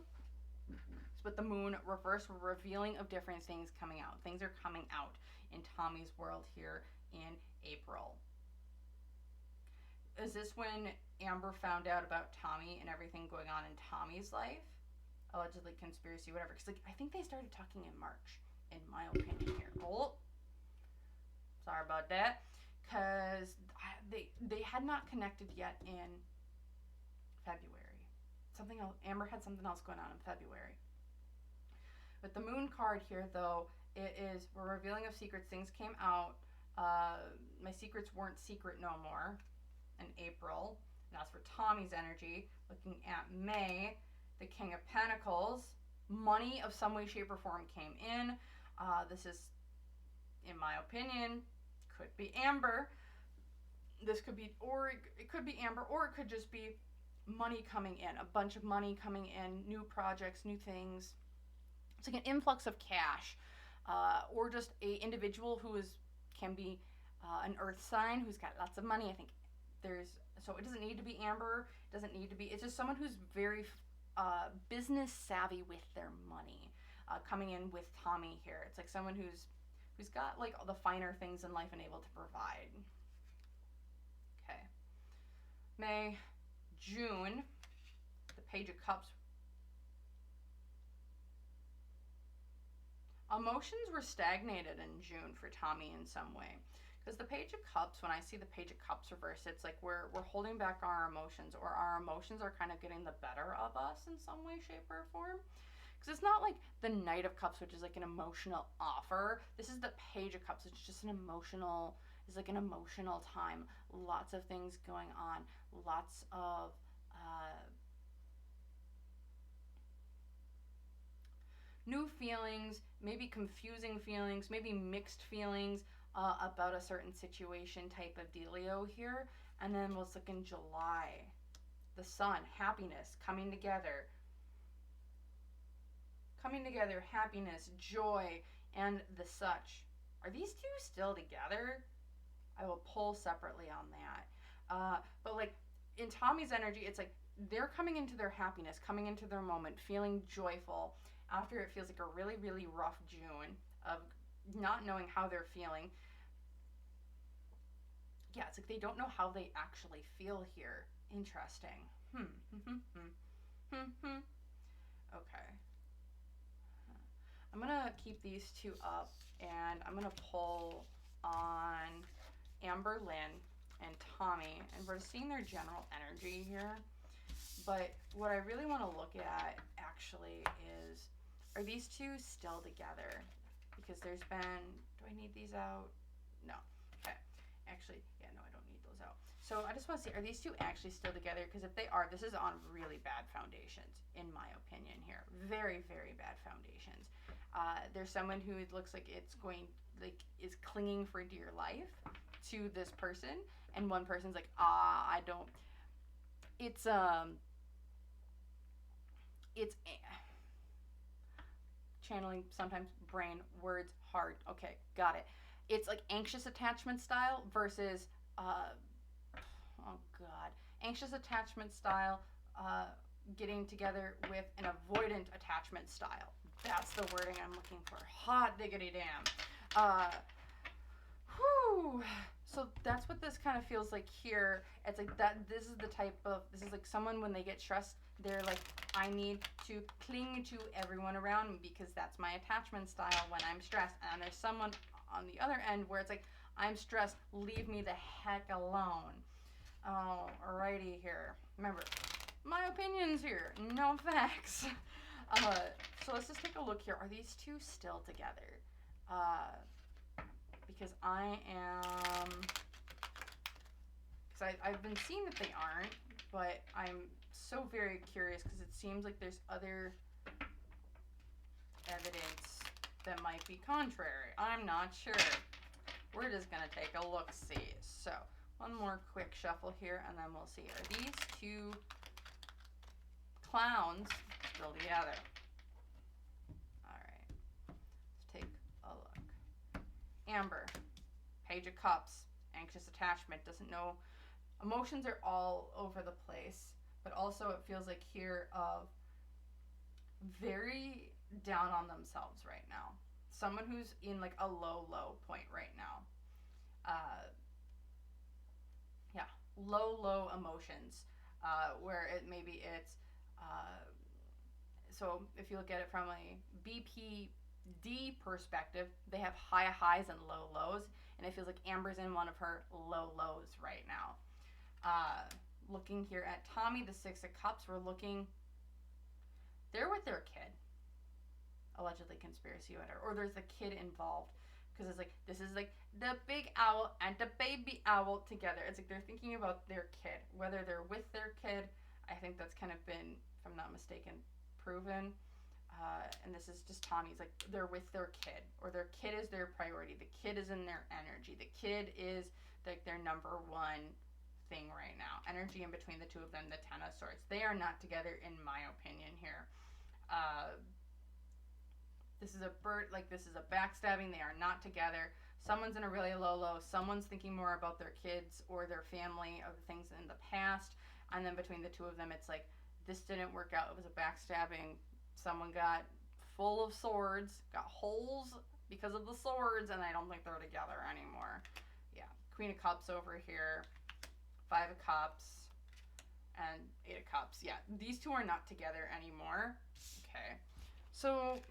With the moon reverse, we're revealing of different things coming out. Things are coming out in Tommy's world here in April. Is this when Amber found out about Tommy and everything going on in Tommy's life? Allegedly conspiracy, whatever. Because like, I think they started talking in March, in my opinion here. Oh, sorry about that. Because they had not connected yet in February. Something else. Amber had something else going on in February. With the moon card here, though, it is, we're revealing of secrets. Things came out. My secrets weren't secret no more in April. And that's for Tommy's energy. Looking at May, the King of Pentacles. Money of some way, shape, or form came in. This is, in my opinion, could be Amber. This could be, or it could be Amber, or it could just be money coming in. A bunch of money coming in. New projects, new things. It's like an influx of cash, or just a individual who can be an earth sign who's got lots of money. I think so it doesn't need to be Amber, it's just someone who's very business savvy with their money, coming in with Tommy here. It's like someone who's got like all the finer things in life and able to provide. Okay. May, June, the Page of Cups. Emotions were stagnated in June for Tommy in some way. Because the Page of Cups, when I see the Page of Cups reverse, it's like we're holding back our emotions, or our emotions are kind of getting the better of us in some way, shape, or form. Because it's not like the Knight of Cups, which is like an emotional offer. This is the Page of Cups, it's just it's like an emotional time. Lots of things going on. Lots of new feelings, maybe confusing feelings, maybe mixed feelings about a certain situation type of dealio here. And then let's look in July. The Sun, happiness, coming together, happiness, joy, and the such. Are these two still together? I will pull separately on that. But like in Tommy's energy, it's like they're coming into their happiness, coming into their moment, feeling joyful after it feels like a really, really rough June of not knowing how they're feeling. Yeah, it's like they don't know how they actually feel here. Interesting. Okay. I'm gonna keep these two up, and I'm gonna pull on Amberlynn and Tommy, and we're seeing their general energy here. But what I really want to look at actually is, are these two still together? Because there's been, do I need these out? No. Okay. Actually, yeah, no, I don't need those out. So I just want to see, are these two actually still together? Because if they are, this is on really bad foundations, in my opinion here. Very, very bad foundations. There's someone who it looks like is clinging for dear life to this person, and one person's like, I don't. It's channeling sometimes, brain, words, heart. Okay, got it. It's like anxious attachment style versus anxious attachment style getting together with an avoidant attachment style. That's the wording I'm looking for. Hot diggity damn. So that's what this kind of feels like here. It's like that. This is like someone when they get stressed, they're like, I need to cling to everyone around me because that's my attachment style when I'm stressed. And there's someone on the other end where it's like, I'm stressed, leave me the heck alone. Oh, alrighty here. Remember, my opinions here, no facts. So let's just take a look here. Are these two still together? Because I've been seeing that they aren't, but I'm so very curious because it seems like there's other evidence that might be contrary. I'm not sure. We're just gonna take a look-see. So one more quick shuffle here, and then we'll see. Are these two clowns still together? All right, let's take a look. Amber, Page of Cups, anxious attachment, doesn't know. Emotions are all over the place, but also it feels like here of very down on themselves right now. Someone who's in like a low point right now. Yeah, low emotions, where maybe it's, so if you look at it from a BPD perspective, they have high highs and low lows, and it feels like Amber's in one of her low lows right now. Looking here at Tommy, the Six of Cups, they're with their kid. Allegedly conspiracy or there's a kid involved, because it's like this is like the big owl and the baby owl together. It's like they're thinking about their kid, whether they're with their kid. I think that's kind of been, if I'm not mistaken, proven. And this is just Tommy's, like they're with their kid, or their kid is their priority. The kid is in their energy. The kid is like their number one thing right now. Energy in between the two of them. The Ten of Swords. They are not together, in my opinion here. This is a backstabbing. They are not together. Someone's in a really low. Someone's thinking more about their kids or their family or the things in the past. And then between the two of them, it's like, this didn't work out. It was a backstabbing. Someone got full of swords, got holes because of the swords, and I don't think they're together anymore. Yeah. Queen of Cups over here. Five of Cups. And Eight of Cups. Yeah. These two are not together anymore. Okay. So...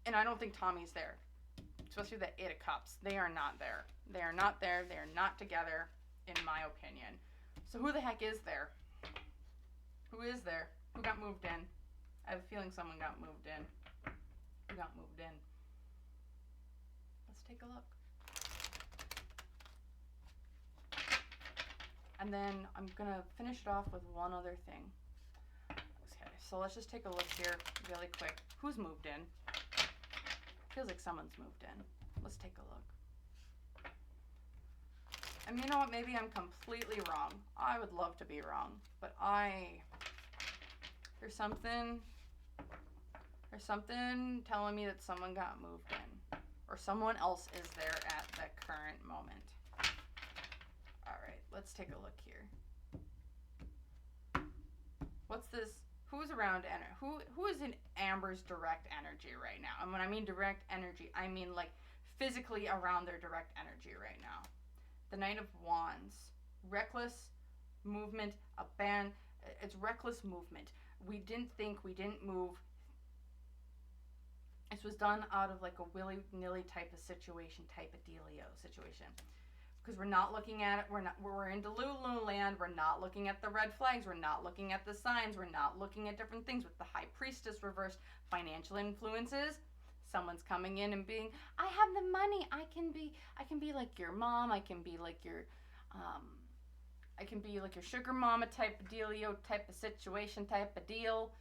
and I don't think Tommy's there, especially the Eight of Cups. They are not there. They are not there. They are not together, in my opinion. So who the heck is there? Who is there? Who got moved in? I have a feeling someone got moved in. Who got moved in? Let's take a look. And then I'm going to finish it off with one other thing. Okay, so let's just take a look here really quick. Who's moved in? Feels like someone's moved in. Let's take a look. And you know what? Maybe I'm completely wrong. I would love to be wrong, but there's something telling me that someone got moved in, or someone else is there at the current moment. All right, let's take a look here. What's this? Who's around who is in Amber's direct energy right now? And when I mean direct energy, I mean like physically around their direct energy right now. The Knight of Wands. Reckless movement, it's reckless movement. We didn't move. This was done out of like a willy-nilly type of situation, type of dealio situation. Because we're not looking at it, we're in Delulu land, we're not looking at the red flags, we're not looking at the signs, we're not looking at different things. With the High Priestess reversed, financial influences, someone's coming in and being, I have the money, I can be like your mom, I can be like your sugar mama type of dealio, type of situation, type of deal.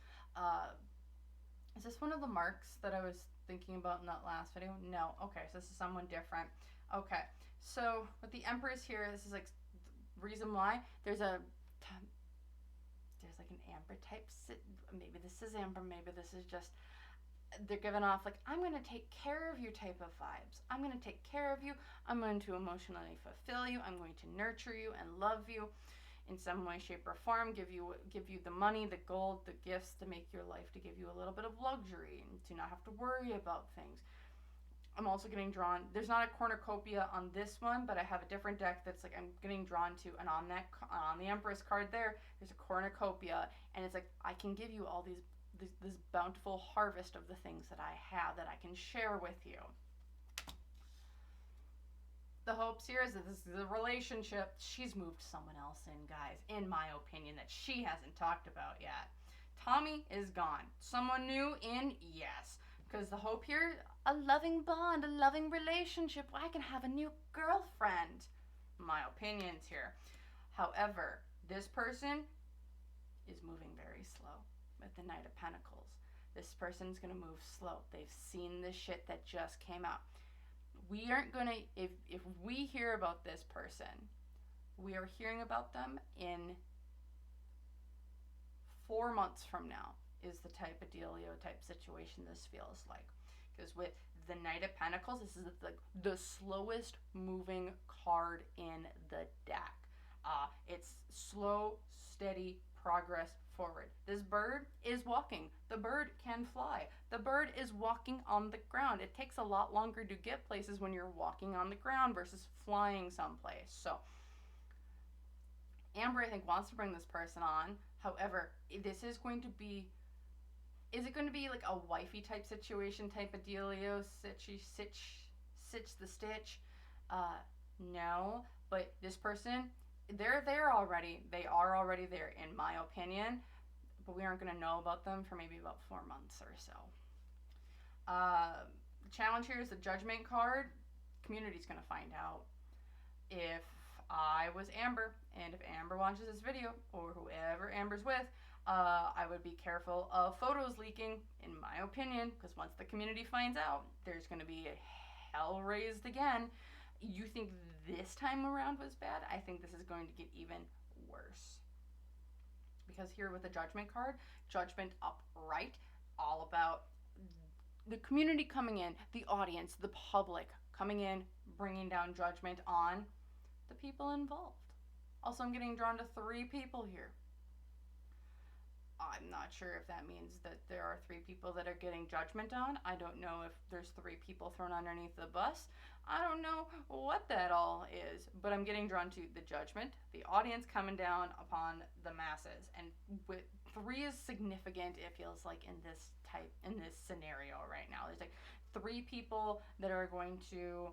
Is this one of the marks that I was thinking about in that last video? No. Okay, so this is someone different. Okay. So with the Empress here, this is like the reason why there's like an Amber type. Maybe this is Amber. Maybe this is just, they're giving off like, I'm going to take care of you type of vibes. I'm going to take care of you. I'm going to emotionally fulfill you. I'm going to nurture you and love you in some way, shape, or form. Give you the money, the gold, the gifts to make your life, to give you a little bit of luxury and to not have to worry about things. I'm also getting drawn, there's not a cornucopia on this one, but I have a different deck that's like I'm getting drawn to, and on the Empress card there's a cornucopia, and it's like I can give you all this bountiful harvest of the things that I have that I can share with you. The hopes here is that this is a relationship. She's moved someone else in, guys, in my opinion, that she hasn't talked about yet. Tommy is gone. Someone new in? Yes. Because the hope here, a loving bond, a loving relationship. I can have a new girlfriend. My opinions here. However, this person is moving very slow with the Knight of Pentacles. This person's going to move slow. They've seen the shit that just came out. We aren't going to, if we hear about this person, we are hearing about them in 4 months from now is the type of dealio type situation this feels like. Because with the Knight of Pentacles, this is the slowest moving card in the deck. It's slow, steady progress forward. This bird is walking. The bird can fly. The bird is walking on the ground. It takes a lot longer to get places when you're walking on the ground versus flying someplace. So Amber, I think, wants to bring this person on. However, this is going to be, is it going to be like a wifey type situation type of dealio? Stitch the stitch? No. But this person, they're there already. They are already there, in my opinion. But we aren't going to know about them for maybe about 4 months or so. The challenge here is the Judgment card. Community's going to find out. If I was Amber, and if Amber watches this video, or whoever Amber's with, I would be careful of photos leaking, in my opinion, because once the community finds out, there's going to be a hell raised again. You think this time around was bad? I think this is going to get even worse. Because here with the Judgment card, Judgment upright, all about the community coming in, the audience, the public coming in, bringing down judgment on the people involved. Also, I'm getting drawn to 3 people here. I'm not sure if that means that there are 3 people that are getting judgment on. I don't know if there's 3 people thrown underneath the bus. I don't know what that all is, but I'm getting drawn to the judgment, the audience coming down upon the masses. And with 3 is significant, it feels like, in this scenario right now. There's like 3 people that are going to,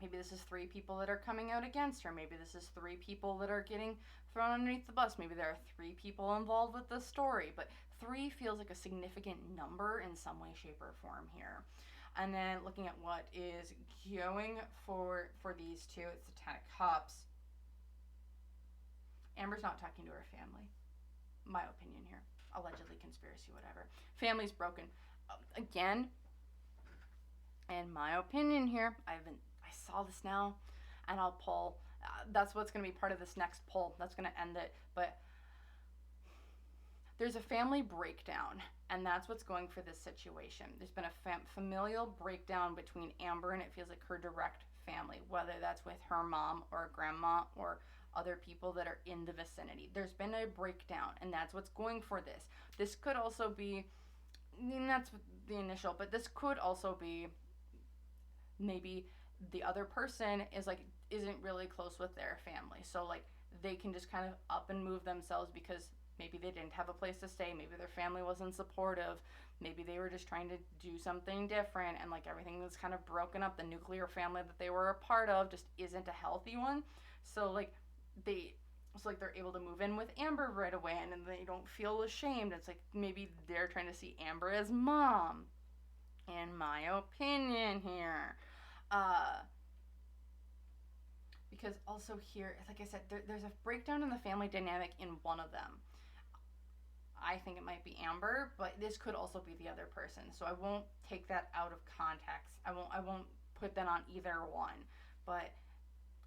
maybe this is 3 people that are coming out against her. Maybe this is 3 people that are getting thrown underneath the bus. Maybe there are 3 people involved with the story. But 3 feels like a significant number in some way, shape, or form here. And then looking at what is going for these 2, it's the 10 of Cups. Amber's not talking to her family. My opinion here. Allegedly conspiracy, whatever. Family's broken. Again, in my opinion here, I saw this now, and I'll pull. That's what's going to be part of this next pull. That's going to end it. But there's a family breakdown, and that's what's going for this situation. There's been a familial breakdown between Amber and it feels like her direct family, whether that's with her mom or grandma or other people that are in the vicinity. There's been a breakdown, and that's what's going for this. This could also be, and that's the initial, but this could also be maybe the other person isn't really close with their family. So like they can just kind of up and move themselves because maybe they didn't have a place to stay. Maybe their family wasn't supportive. Maybe they were just trying to do something different, and like everything was kind of broken up. The nuclear family that they were a part of just isn't a healthy one. So like they're able to move in with Amber right away, and then they don't feel ashamed. It's like maybe they're trying to see Amber as mom, in my opinion here. Because also here, like I said, there's a breakdown in the family dynamic in one of them. I think it might be Amber, but this could also be the other person. So I won't take that out of context. I won't put that on either one. But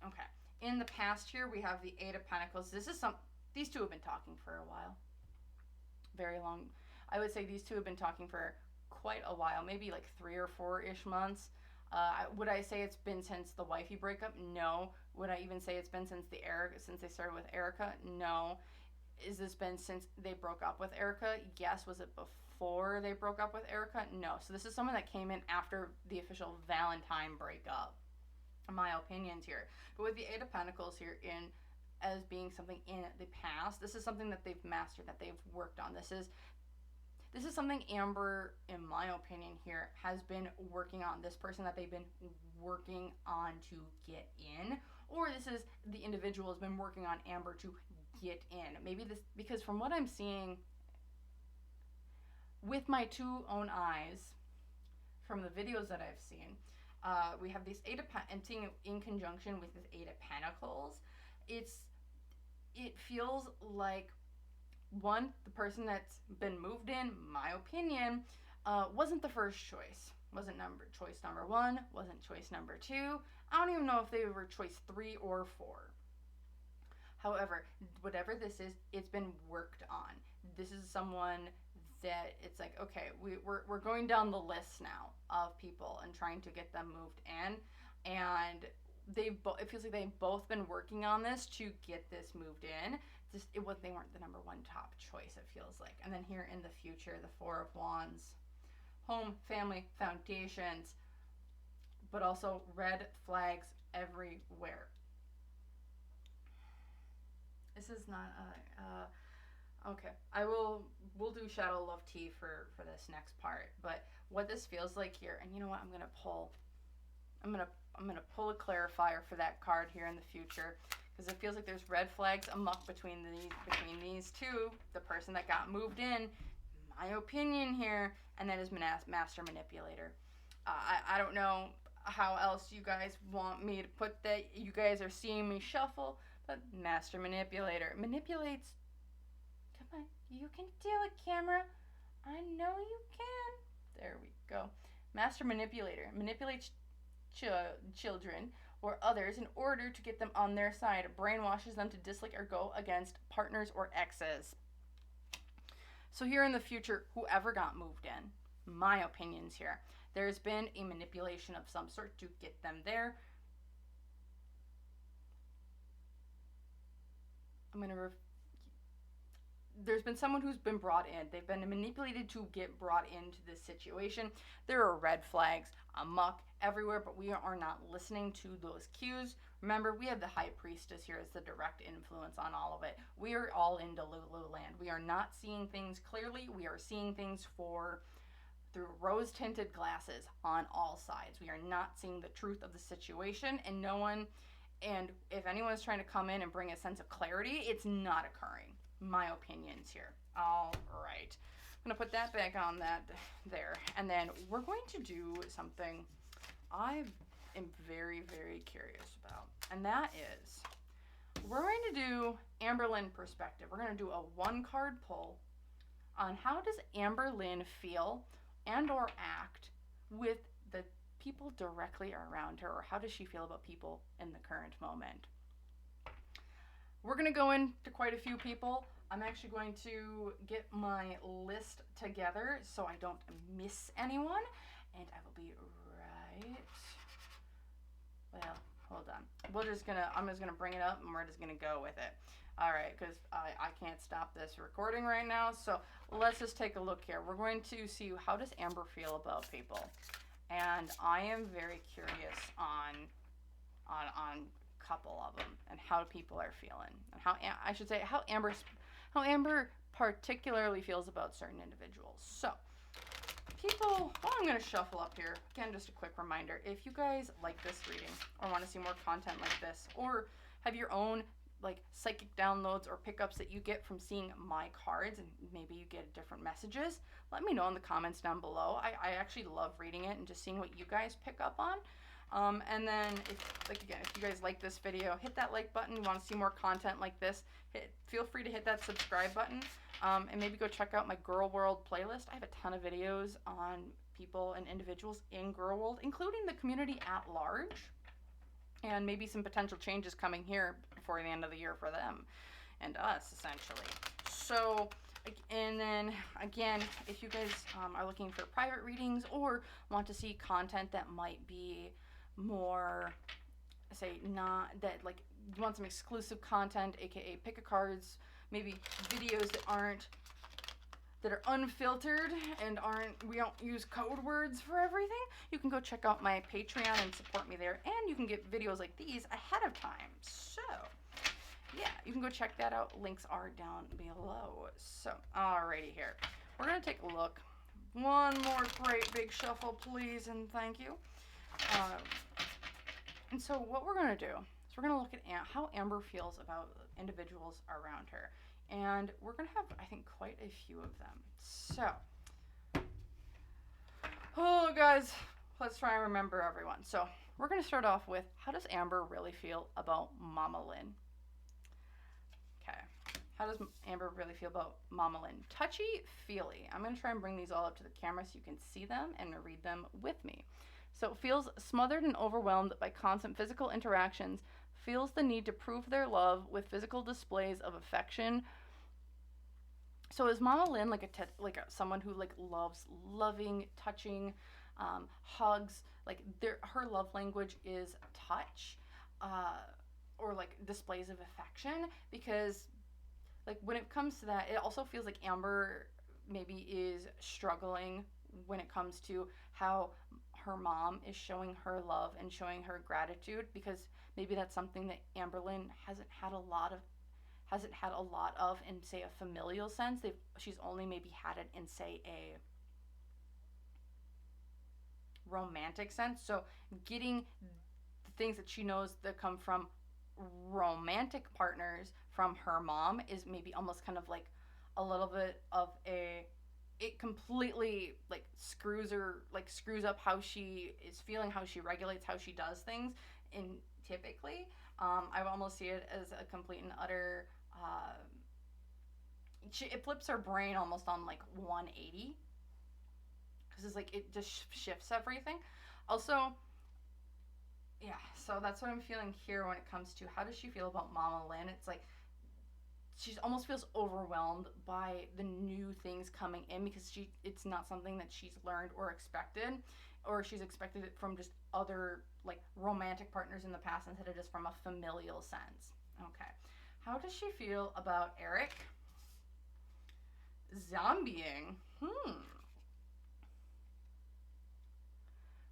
okay. In the past here, we have the 8 of Pentacles. These 2 have been talking for a while. Very long. I would say these 2 have been talking for quite a while, maybe like 3 or 4-ish months. Would I say it's been since the Wifey breakup? No. Would I even say it's been since since they started with Erica? No. Is this been since they broke up with Erica? Yes. Was it before they broke up with Erica? No. So this is someone that came in after the official Valentine breakup. My opinions here. But with the 8 of Pentacles here as being something in the past, this is something that they've mastered, that they've worked on. This is something Amber, in my opinion here, has been working on. This person that they've been working on to get in. Or this is the individual has been working on Amber to get in. Maybe this, because from what I'm seeing with my two own eyes, from the videos that I've seen, we have these and seeing it in conjunction with this Eight of Pentacles. It feels like, one, the person that's been moved in, my opinion, wasn't the first choice. Wasn't choice number 1, wasn't choice number 2. I don't even know if they were choice 3 or 4. However, whatever this is, it's been worked on. This is someone that it's like, okay, we're going down the list now of people and trying to get them moved in, and it feels like they've both been working on this to get this moved in. They weren't the number 1 top choice, it feels like. And then here in the future, the Four of Wands, home, family, foundations, but also red flags everywhere. This is not okay. We'll do Shadow Love Tea for this next part. But what this feels like here, and you know what, I'm gonna pull a clarifier for that card here in the future, because it feels like there's red flags amok between these two, the person that got moved in, my opinion here, and that is Master Manipulator. I don't know how else you guys want me to put that. You guys are seeing me shuffle, but Master Manipulator manipulates. Come on, you can do it, camera. I know you can. There we go. Master Manipulator manipulates children or others in order to get them on their side, brainwashes them to dislike or go against partners or exes. So here in the future, whoever got moved in, my opinions here, there's been a manipulation of some sort to get them there. There's been someone who's been brought in. They've been manipulated to get brought into this situation. There are red flags amok everywhere, but we are not listening to those cues. Remember, we have the High Priestess here as the direct influence on all of it. We are all in Delulu land. We are not seeing things clearly. We are seeing things through rose-tinted glasses on all sides. We are not seeing the truth of the situation, and if anyone's trying to come in and bring a sense of clarity, it's not occurring. My opinions here. All right. I'm going to put that back on there. And then we're going to do something I am very, very curious about. And that is, we're going to do Amberlynn perspective. We're going to do a 1-card pull on how does Amberlynn feel and or act with the people directly around her, or how does she feel about people in the current moment. We're going to go into quite a few people. I'm actually going to get my list together so I don't miss anyone, and I will be right. Well, hold on. I'm just gonna bring it up and we're just gonna go with it. All right, because I can't stop this recording right now. So let's just take a look here. We're going to see how does Amber feel about people, and I am very curious on a couple of them and how people are feeling, and how Amber particularly feels about certain individuals. So people, I'm going to shuffle up here. Again, just a quick reminder, if you guys like this reading or want to see more content like this, or have your own like psychic downloads or pickups that you get from seeing my cards, and maybe you get different messages, let me know in the comments down below. I actually love reading it and just seeing what you guys pick up on. And then if you guys like this video, hit that like button. You want to see more content like this, feel free to hit that subscribe button, and maybe go check out my Girl World playlist. I have a ton of videos on people and individuals in Girl World, including the community at large, and maybe some potential changes coming here before the end of the year for them and us, essentially. So, and then again, if you guys are looking for private readings or want to see content that might be more, say, not that, like, you want some exclusive content, aka pick a cards, maybe videos that are unfiltered and we don't use code words for everything, you can go check out my Patreon and support me there, and you can get videos like these ahead of time. So yeah, you can go check that out. Links are down below. So alrighty, here we're gonna take a look. One more great big shuffle, please, and thank you. And so what we're going to do is we're going to look at how Amber feels about individuals around her. And we're going to have, I think, quite a few of them. So Oh, guys, let's try and remember everyone. So we're going to start off with, how does Amber really feel about Momma-lynn? Okay. How does Amber really feel about Momma-lynn? Touchy-feely. I'm going to try and bring these all up to the camera so you can see them and read them with me. So feels smothered and overwhelmed by constant physical interactions, feels the need to prove their love with physical displays of affection. So is Momma-lynn like someone who like loves loving, touching, hugs? Like her love language is touch, or like displays of affection. Because like when it comes to that, it also feels like Amber maybe is struggling when it comes to how her mom is showing her love and showing her gratitude, because maybe that's something that Amberlynn hasn't had a lot of in, say, a familial sense. She's only maybe had it in, say, a romantic sense. So getting the things that she knows that come from romantic partners from her mom is maybe almost kind of like a little bit of it completely like screws up how she is feeling, how she regulates, how she does things. And typically, I almost see it as a complete and utter it flips her brain almost on like 180, because it's like it just shifts everything. Also, yeah, so that's what I'm feeling here when it comes to how does she feel about Momma-lynn. It's like she almost feels overwhelmed by the new things coming in, because it's not something that she's learned or expected, or she's expected it from just other like romantic partners in the past instead of just from a familial sense. Okay. How does she feel about Eric? Zombieing.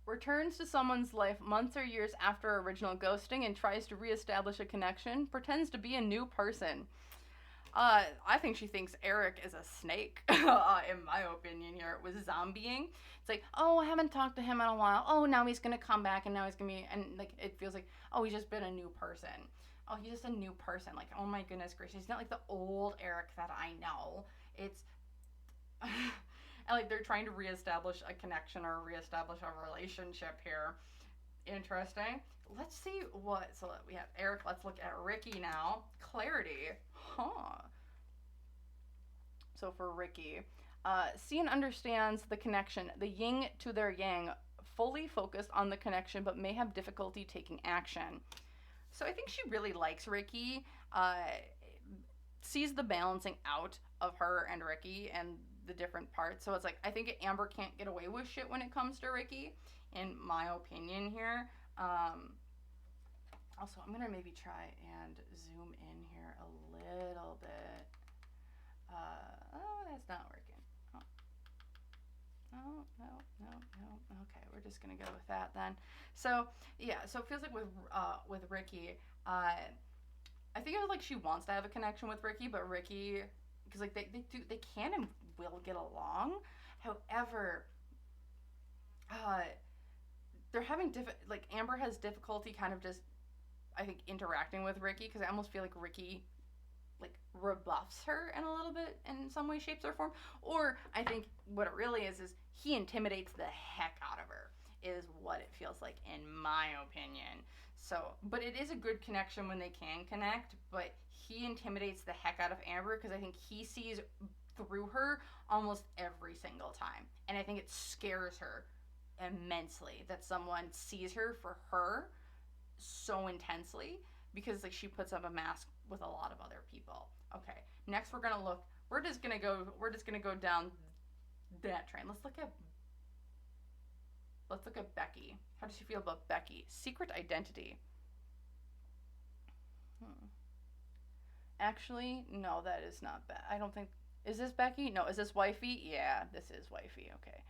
Returns to someone's life months or years after original ghosting and tries to reestablish a connection. Pretends to be a new person. I think she thinks Eric is a snake, in my opinion here, with zombieing. It's like, oh, I haven't talked to him in a while. Oh, now he's going to come back, and now he's going to be, and like, it feels like, oh, he's just been a new person. Oh, he's just a new person. Like, oh my goodness gracious. He's not like the old Eric that I know. It's, and like, they're trying to reestablish a connection or reestablish a relationship here. Interesting. Let's see what, so we have Eric. Let's look at Ricky now. Clarity. So for Ricky, see and understands the connection, the yin to their yang, fully focused on the connection, but may have difficulty taking action. So I think she really likes Ricky, sees the balancing out of her and Ricky and the different parts. So it's like, I think Amber can't get away with shit when it comes to Ricky, in my opinion here. Also, I'm gonna maybe try and zoom in here a little bit. Oh, that's not working. Oh, no. Okay, we're just gonna go with that then. So yeah, so it feels like with Ricky, I think it was like she wants to have a connection with Ricky, but Ricky, because like they can and will get along. However, they're having like Amber has difficulty kind of just, I think, interacting with Ricky, because I almost feel like Ricky like rebuffs her in a little bit in some way, shapes, or form. Or I think what it really is he intimidates the heck out of her, is what it feels like in my opinion. So, but it is a good connection when they can connect, but he intimidates the heck out of Amber, because I think he sees through her almost every single time. And I think it scares her immensely that someone sees her for her so intensely, because like she puts up a mask with a lot of other people. Okay, next we're just gonna go down that train. Let's look at Becky. How does she feel about Becky? Secret identity. Actually, no, that is not Beck. I don't think, is this Becky? No, is this Wifey? Yeah, this is Wifey. Okay.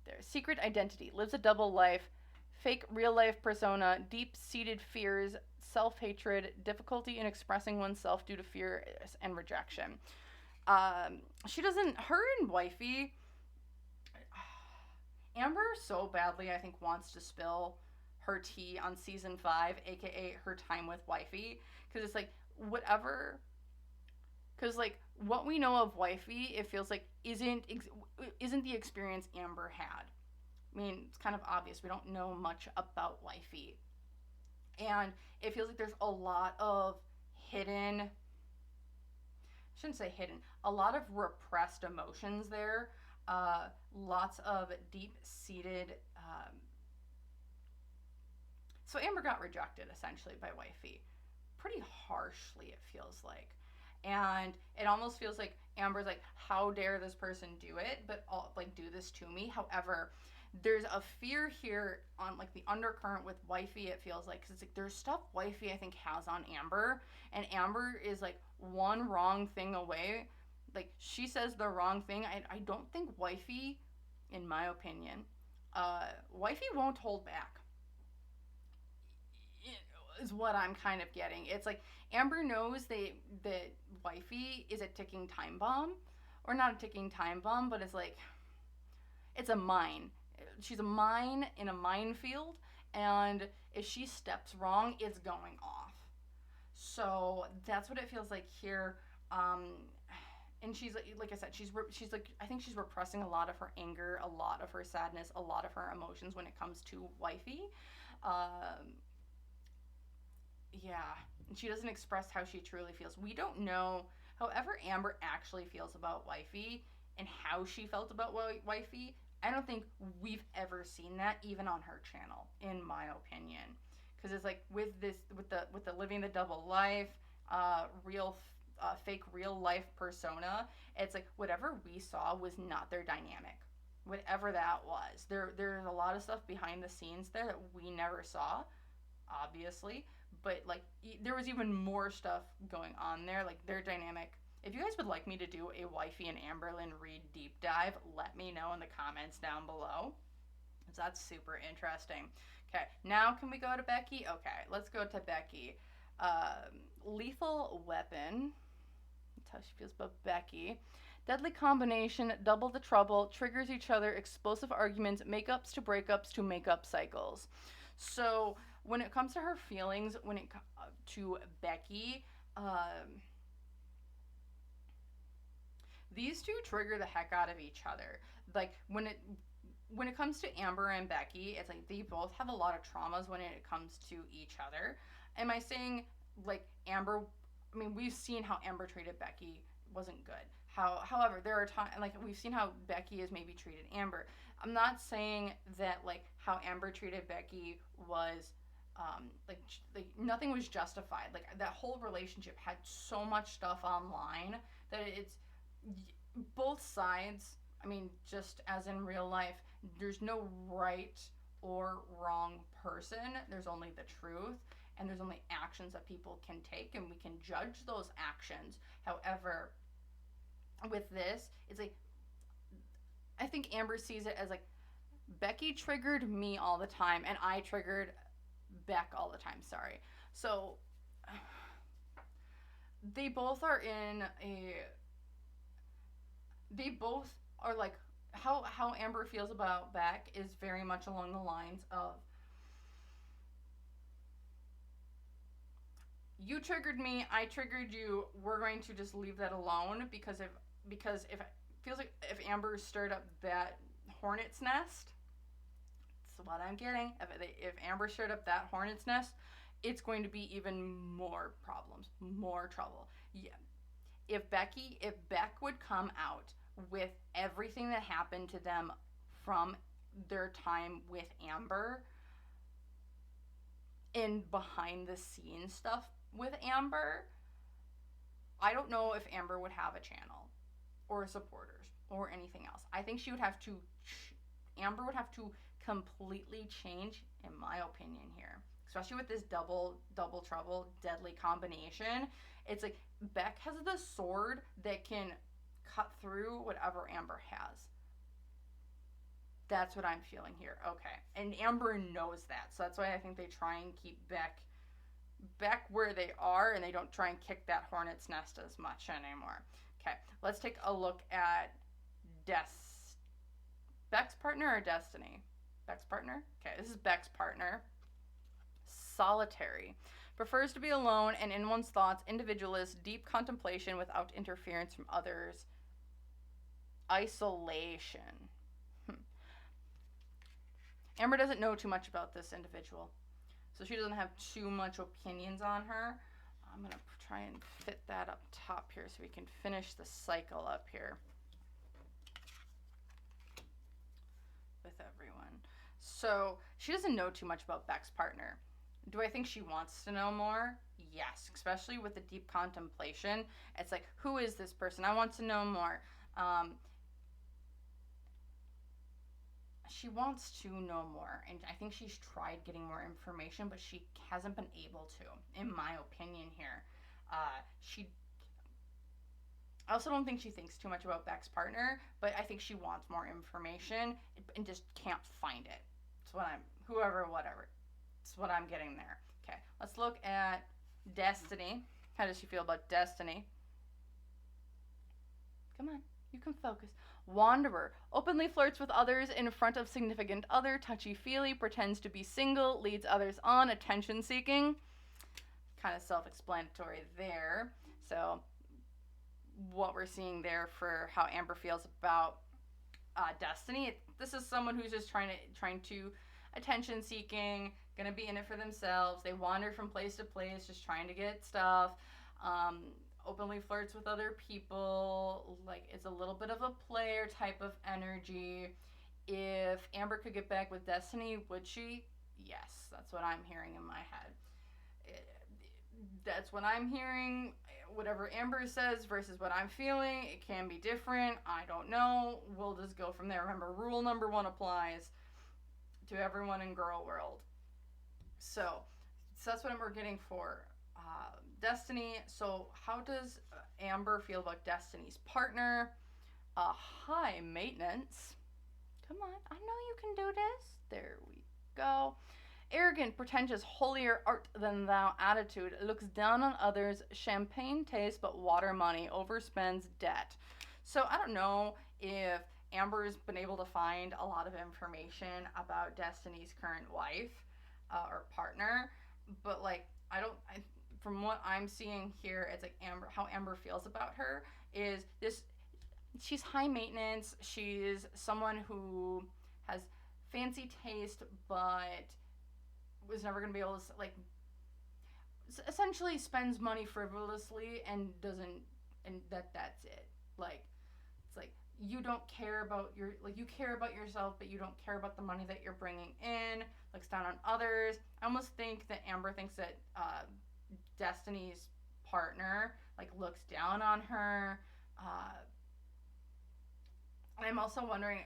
There. Secret identity. Lives a double life. Fake real-life persona. Deep-seated fears. Self-hatred. Difficulty in expressing oneself due to fear and rejection. She doesn't... Her and Wifey... Amber so badly, I think, wants to spill her tea on season 5, aka her time with Wifey. Because it's like, whatever... Because, like, what we know of Wifey, it feels like isn't the experience Amber had. I mean, it's kind of obvious. We don't know much about Wifey. And it feels like there's a lot of hidden, I shouldn't say hidden, a lot of repressed emotions there. Lots of deep-seated. So Amber got rejected essentially by Wifey, pretty harshly. It feels like, and it almost feels like Amber's like, "How dare this person do it?" But like, do this to me. However, there's a fear here on like the undercurrent with Wifey. It feels like, 'cause it's like there's stuff Wifey I think has on Amber, and Amber is like one wrong thing away. Like, she says the wrong thing. I don't think Wifey, in my opinion, Wifey won't hold back. Is what I'm kind of getting. It's like Amber knows that Wifey is a ticking time bomb, or not a ticking time bomb, but it's like, it's a mine. She's a mine in a minefield, and if she steps wrong, it's going off. So that's what it feels like here. And she's like I said, she's like, I think she's repressing a lot of her anger, a lot of her sadness, a lot of her emotions when it comes to Wifey. Yeah, and she doesn't express how she truly feels. We don't know, however Amber actually feels about Wifey and how she felt about Wifey. I don't think we've ever seen that, even on her channel, in my opinion. Because it's like with the living the double life, fake real life persona. It's like whatever we saw was not their dynamic. Whatever that was, there's a lot of stuff behind the scenes there that we never saw, obviously. But like, there was even more stuff going on there, like their dynamic. If you guys would like me to do a Wifey and Amberlynn Reid deep dive, let me know in the comments down below, because that's super interesting. Okay, now can we go to Becky? Okay, let's go to Becky. Lethal weapon. That's how she feels about Becky. Deadly combination, double the trouble, triggers each other, explosive arguments, makeups to breakups to makeup cycles. So when it comes to her feelings, when it to Becky, these two trigger the heck out of each other. Like when it comes to Amber and Becky, it's like they both have a lot of traumas when it comes to each other. Am I saying like Amber? I mean, we've seen how Amber treated Becky wasn't good. However, there are times like we've seen how Becky has maybe treated Amber. I'm not saying that like how Amber treated Becky was like nothing was justified. Like that whole relationship had so much stuff online that it's both sides. I mean, just as in real life, there's no right or wrong person. There's only the truth, and there's only actions that people can take, and we can judge those actions. However, with this, it's like, I think Amber sees it as like, Becky triggered me all the time, and I triggered Beck all the time. Sorry. So they both are they both are like, how Amber feels about Beck is very much along the lines of, you triggered me, I triggered you, we're going to just leave that alone, because if it feels like if Amber stirred up that hornet's nest, that's what I'm getting. If Amber stirred up that hornet's nest, it's going to be even more problems, more trouble. Yeah. If Beck would come out with everything that happened to them from their time with Amber and behind the scenes stuff with Amber, I don't know if Amber would have a channel or supporters or anything else. I think she would have to, Amber would have to completely change, in my opinion here. Especially with this double trouble, deadly combination. It's like Beck has the sword that can cut through whatever Amber has. That's what I'm feeling here. Okay. And Amber knows that. So that's why I think they try and keep Beck where they are, and they don't try and kick that hornet's nest as much anymore. Okay. Let's take a look at Beck's partner or Destiny? Beck's partner? Okay, this is Beck's partner. Solitary. Prefers to be alone and in one's thoughts. Individualist. Deep contemplation without interference from others. Isolation. Amber doesn't know too much about this individual, so she doesn't have too much opinions on her. I'm going to try and fit that up top here so we can finish the cycle up here with everyone. So she doesn't know too much about Beck's partner. Do I think she wants to know more? Yes, especially with the deep contemplation. It's like, who is this person? I want to know more. She wants to know more, and I think she's tried getting more information, but she hasn't been able to, in my opinion here. I also don't think she thinks too much about Beck's partner, but I think she wants more information and just can't find it. It's what whatever. It's what I'm getting there. Okay, let's look at Destiny. How does she feel about Destiny? Come on, you can focus. Wanderer. Openly flirts with others in front of significant other. Touchy-feely. Pretends to be single. Leads others on. Attention-seeking. Kind of self-explanatory there. So what we're seeing there for how Amber feels about Destiny. This is someone who's just trying to attention-seeking, gonna be in it for themselves. They wander from place to place, just trying to get stuff. Openly flirts with other people. Like, it's a little bit of a player type of energy. If Amber could get back with Destiny, would she? Yes, that's what I'm hearing in my head. That's what I'm hearing. Whatever Amber says versus what I'm feeling, it can be different. I don't know. We'll just go from there. Remember, rule number 1 applies to everyone in girl world. So that's what we're getting for Destiny. So how does Amber feel about Destiny's partner? High maintenance. Come on, I know you can do this. There we go. Arrogant, pretentious, holier art than thou attitude. Looks down on others. Champagne taste, but water money. Overspends debt. So I don't know if Amber's been able to find a lot of information about Destiny's current wife or partner, but like from what I'm seeing here, it's like how Amber feels about her is this. She's high maintenance. She's someone who has fancy taste, but was never going to be able to, like, essentially spends money frivolously and doesn't, and that's it. Like, it's like, you don't care about you care about yourself, but you don't care about the money that you're bringing in. Looks down on others. I almost think that Amber thinks that Destiny's partner, like, looks down on her. I'm also wondering,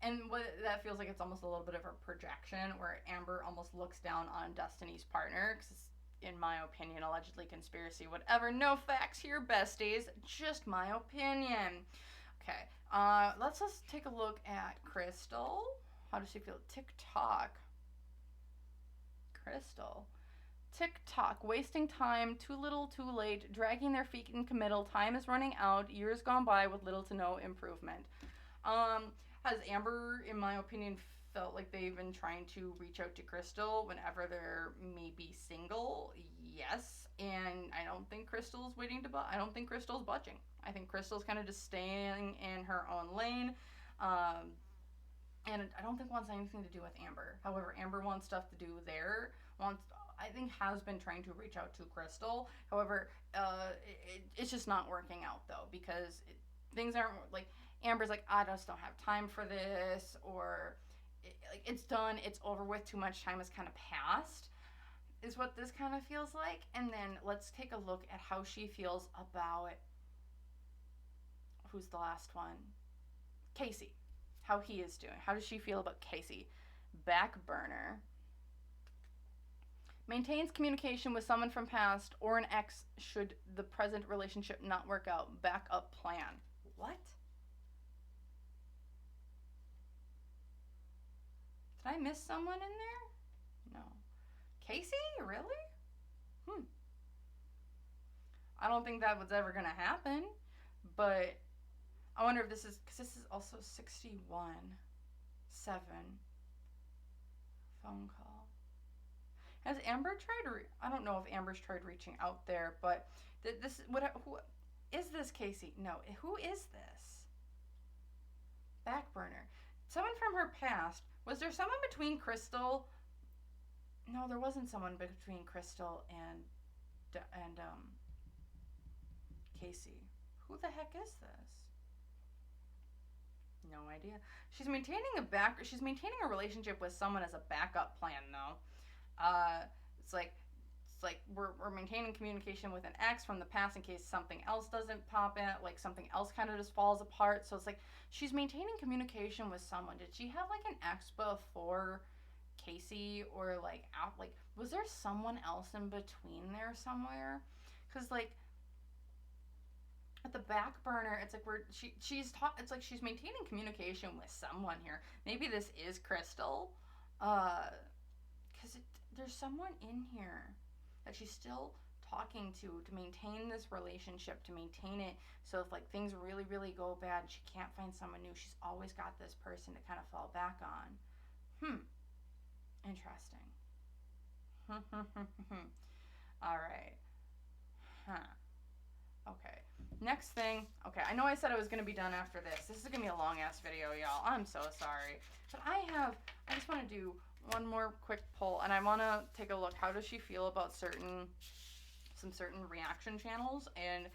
and what that feels like, it's almost a little bit of a projection where Amber almost looks down on Destiny's partner, because it's, in my opinion, allegedly conspiracy, whatever. No facts here, besties. Just my opinion. Okay, let's just take a look at Crystal. How does she feel? TikTok. Crystal. TikTok. Wasting time. Too little, too late. Dragging their feet in committal. Time is running out. Years gone by with little to no improvement. Has Amber, in my opinion, felt like they've been trying to reach out to Crystal whenever they're maybe single? Yes. And I don't think Crystal's I don't think Crystal's budging. I think Crystal's kind of just staying in her own lane. And I don't think wants anything to do with Amber. However, Amber wants stuff to do there. I think has been trying to reach out to Crystal. However, it's just not working out, though, because things aren't, like, Amber's like, I just don't have time for this, or it's done, it's over with, too much time has kind of passed, is what this kind of feels like. And then let's take a look at how she feels about, who's the last one? Casey. How he is doing. How does she feel about Casey? Back burner. Maintains communication with someone from past or an ex should the present relationship not work out. Backup plan. What? Did I miss someone in there? No. Casey? Really? I don't think that was ever going to happen. But I wonder if this is, because this is also 61-7 phone call. Has Amber tried I don't know if Amber's tried reaching out there, but who is this Casey? No, who is this? Back burner. Someone from her past Was there someone between Crystal? No, there wasn't someone between Crystal and Casey. Who the heck is this? No idea. She's maintaining a relationship with someone as a backup plan though. It's like we're maintaining communication with an ex from the past in case something else doesn't pop in, like something else kind of just falls apart. So it's like she's maintaining communication with someone. Did she have like an ex before Casey, or like was there someone else in between there somewhere? Because like at the back burner, it's like it's like she's maintaining communication with someone here. Maybe this is Crystal, because there's someone in here that she's still talking to maintain this relationship, to maintain it. So if like things really, really go bad and she can't find someone new, she's always got this person to kind of fall back on. Interesting. All right. Okay. Next thing. Okay, I know I said I was going to be done after this. This is going to be a long-ass video, y'all. I'm so sorry. But I just want to do one more quick poll, and I want to take a look. How does she feel about some certain reaction channels? And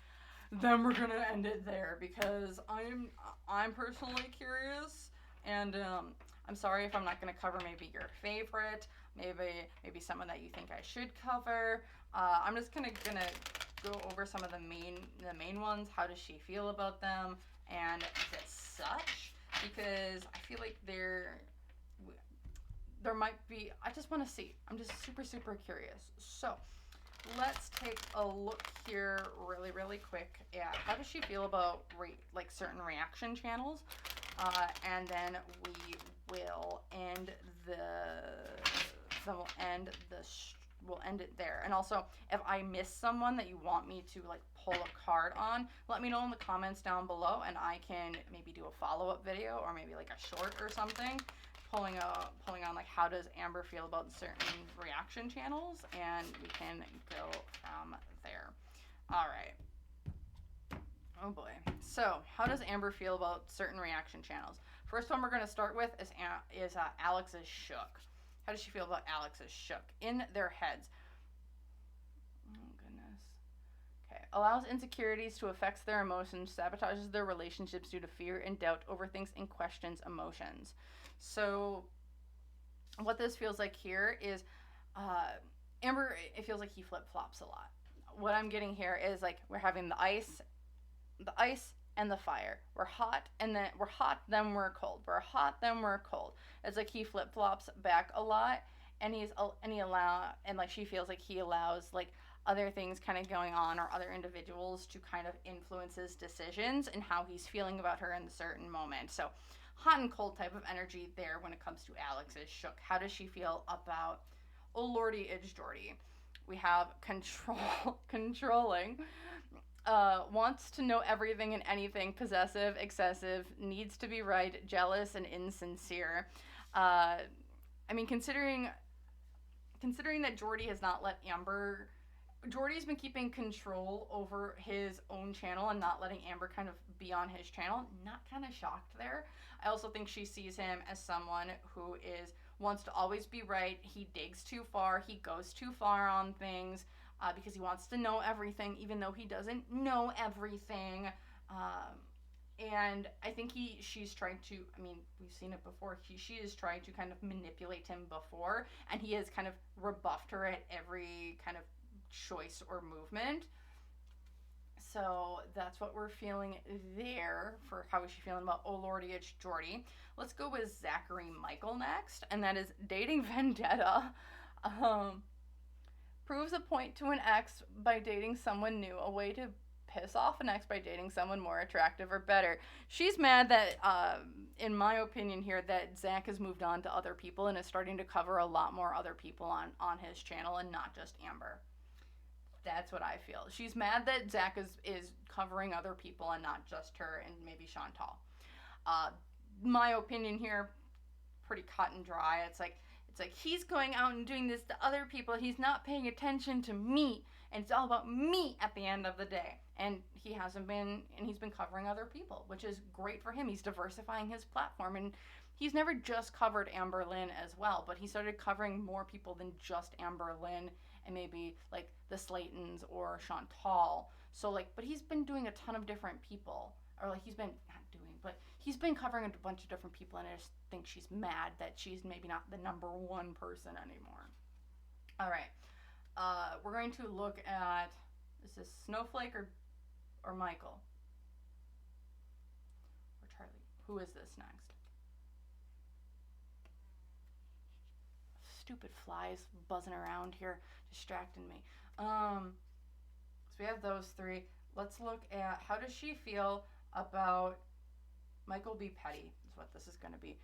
then we're going to end it there, because I'm personally curious, and I'm sorry if I'm not going to cover maybe your favorite, maybe someone that you think I should cover. I'm just gonna go over some of the main ones. How does she feel about them, and such? Because I feel like there might be. I just want to see. I'm just super curious. So let's take a look here really quick at how does she feel about like certain reaction channels, and then we'll end we'll end it there. And also, if I miss someone that you want me to like pull a card on, let me know in the comments down below, and I can maybe do a follow-up video, or maybe like a short or something, pulling on like how does Amber feel about certain reaction channels, and we can go from there. All right. Oh boy. So how does Amber feel about certain reaction channels? First one we're going to start with is AlexisShook. How does she feel about AlexisShook? In their heads. Oh, goodness. Okay. Allows insecurities to affect their emotions, sabotages their relationships due to fear and doubt, overthinks and questions emotions. So what this feels like here is Amber, it feels like he flip-flops a lot. What I'm getting here is like we're having the ice and the fire. We're hot, then we're cold. We're hot, then we're cold. It's like he flip-flops back a lot, and she feels like he allows like other things kind of going on, or other individuals to kind of influence his decisions and how he's feeling about her in a certain moment. So hot and cold type of energy there when it comes to AlexisShook. How does she feel about OhLordyItsJordy? We have controlling. Wants to know everything and anything, possessive, excessive, needs to be right, jealous, and insincere. I mean, considering that Jordy has not let Amber... Jordy's been keeping control over his own channel and not letting Amber kind of be on his channel. Not kind of shocked there. I also think she sees him as someone who wants to always be right. He digs too far. He goes too far on things. Because he wants to know everything, even though he doesn't know everything. And I think she's trying to, I mean, we've seen it before, she is trying to kind of manipulate him before, and he has kind of rebuffed her at every kind of choice or movement. So that's what we're feeling there for how is she feeling about OhLordyItsJordy. Let's go with Zachary Michael next, and that is dating vendetta. Proves a point to an ex by dating someone new, a way to piss off an ex by dating someone more attractive or better. She's mad that, in my opinion here, that Zach has moved on to other people and is starting to cover a lot more other people on his channel and not just Amber. That's what I feel. She's mad that Zach is covering other people and not just her and maybe Chantal. My opinion here, pretty cut and dry. It's like he's going out and doing this to other people. He's not paying attention to me, and it's all about me at the end of the day. And he hasn't been, and he's been covering other people, which is great for him. He's diversifying his platform, and he's never just covered Amberlynn as well, but he started covering more people than just Amberlynn and maybe like the Slaytons or Chantal. So like, but he's been doing a ton of different people, or like he's been not doing, but he's been covering a bunch of different people, and I just think she's mad that she's maybe not the number one person anymore. All right, we're going to look at, is this Snowflake or Michael or Charlie? Who is this next? Stupid flies buzzing around here, distracting me. So we have those three. Let's look at, how does she feel about MichaelBePetty is what this is going to be.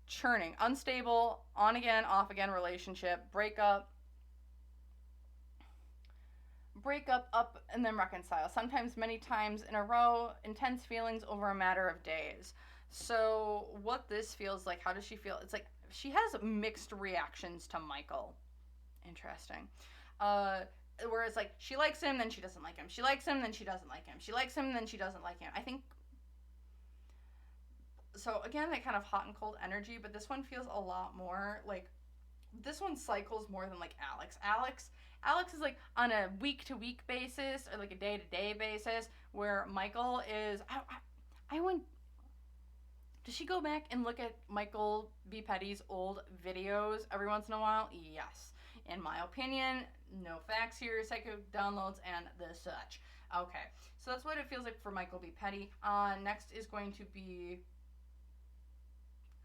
Churning, unstable, on again, off again relationship, breakup, up, and then reconcile. Sometimes many times in a row, intense feelings over a matter of days. So what this feels like, how does she feel? It's like she has mixed reactions to Michael. Interesting. Whereas like she likes him, then she doesn't like him. She likes him, then she doesn't like him. She likes him, then she doesn't like him. I think, so again, that kind of hot and cold energy, but this one feels a lot more like, this one cycles more than like Alex. Alex is like on a week-to-week basis or like a day-to-day basis, where Michael is, I went, does she go back and look at MichaelBePetty's old videos every once in a while? Yes. In my opinion, no facts here, psycho downloads and the such. Okay, so that's what it feels like for MichaelBePetty. Next is going to be,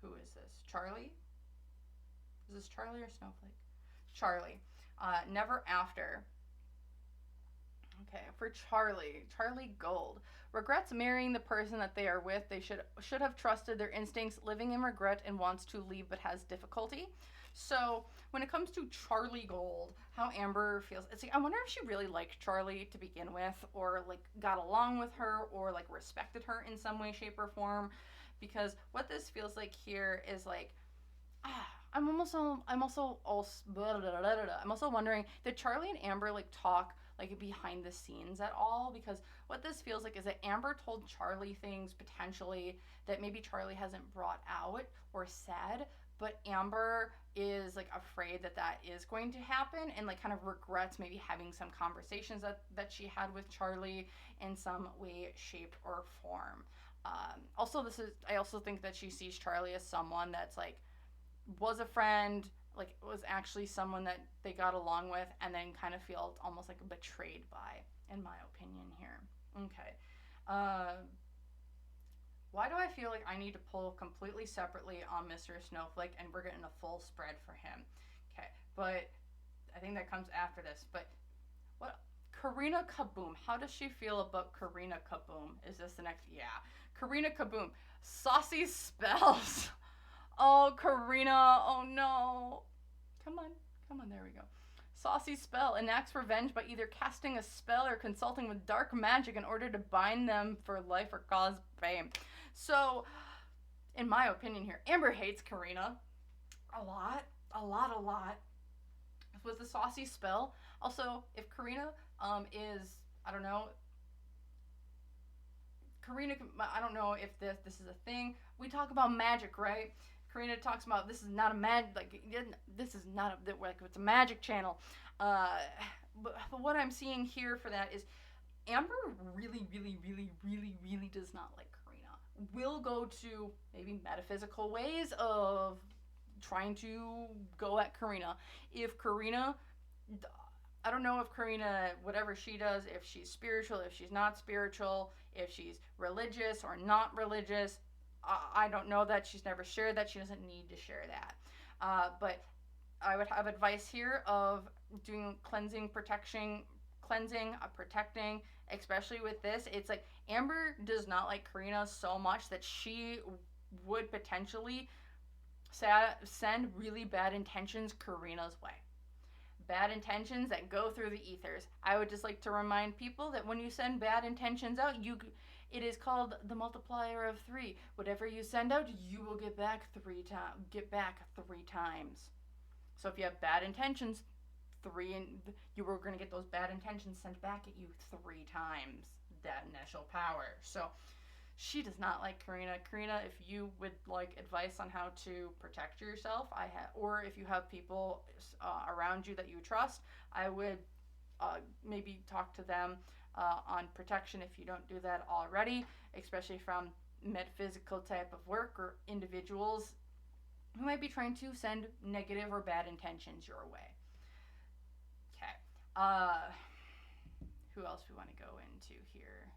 who is this? Charlie? Is this Charlie or Snowflake? Charlie. Never after. Okay, for Charlie Gold. Regrets marrying the person that they are with. They should have trusted their instincts, living in regret, and wants to leave but has difficulty. So when it comes to Charlie Gold, how Amber feels, it's like, I wonder if she really liked Charlie to begin with, or like got along with her, or like respected her in some way, shape, or form. Because what this feels like here is like, I'm also wondering, did Charlie and Amber like talk like behind the scenes at all? Because what this feels like is that Amber told Charlie things potentially that maybe Charlie hasn't brought out or said, but Amber is like afraid that that is going to happen, and like kind of regrets maybe having some conversations that she had with Charlie in some way, shape, or form. I also think that she sees Charlie as someone that's like, was a friend, like was actually someone that they got along with, and then kind of felt almost like betrayed by, in my opinion here. Okay. Why do I feel like I need to pull completely separately on Mr. Snowflake, and we're getting a full spread for him? Okay, but I think that comes after this. But what, Karina Kaboom, how does she feel about Karina Kaboom? Is this the next? Yeah, Karina Kaboom, saucy spells. Oh, Karina, oh no. Come on, there we go. Saucy spell enacts revenge by either casting a spell or consulting with dark magic in order to bind them for life or cause pain. So, in my opinion here, Amber hates Karina a lot. With the saucy spell. Also, if Karina is, I don't know, Karina, I don't know if this is a thing. We talk about magic, right? Karina talks about this is not a this is not a, like, it's a magic channel. But what I'm seeing here for that is Amber really does not like Karina. Will go to maybe metaphysical ways of trying to go at Karina. If Karina, I don't know if Karina, whatever she does, if she's spiritual, if she's not spiritual, if she's religious or not religious, I don't know that. She's never shared that. She doesn't need to share that. But I would have advice here of doing cleansing, protecting, especially with this. It's like Amber does not like Karina so much that she would potentially send really bad intentions Karina's way. Bad intentions that go through the ethers. I would just like to remind people that when you send bad intentions out, it is called the multiplier of 3. Whatever you send out, you will get back 3 times. So if you have bad intentions, 3, and you were going to get those bad intentions sent back at you 3 times that initial power. So She does not like Karina. Karina, if you would like advice on how to protect yourself, or if you have people around you that you trust, I would maybe talk to them on protection if you don't do that already, especially from metaphysical type of work or individuals who might be trying to send negative or bad intentions your way. Okay. Who else we want to go into here?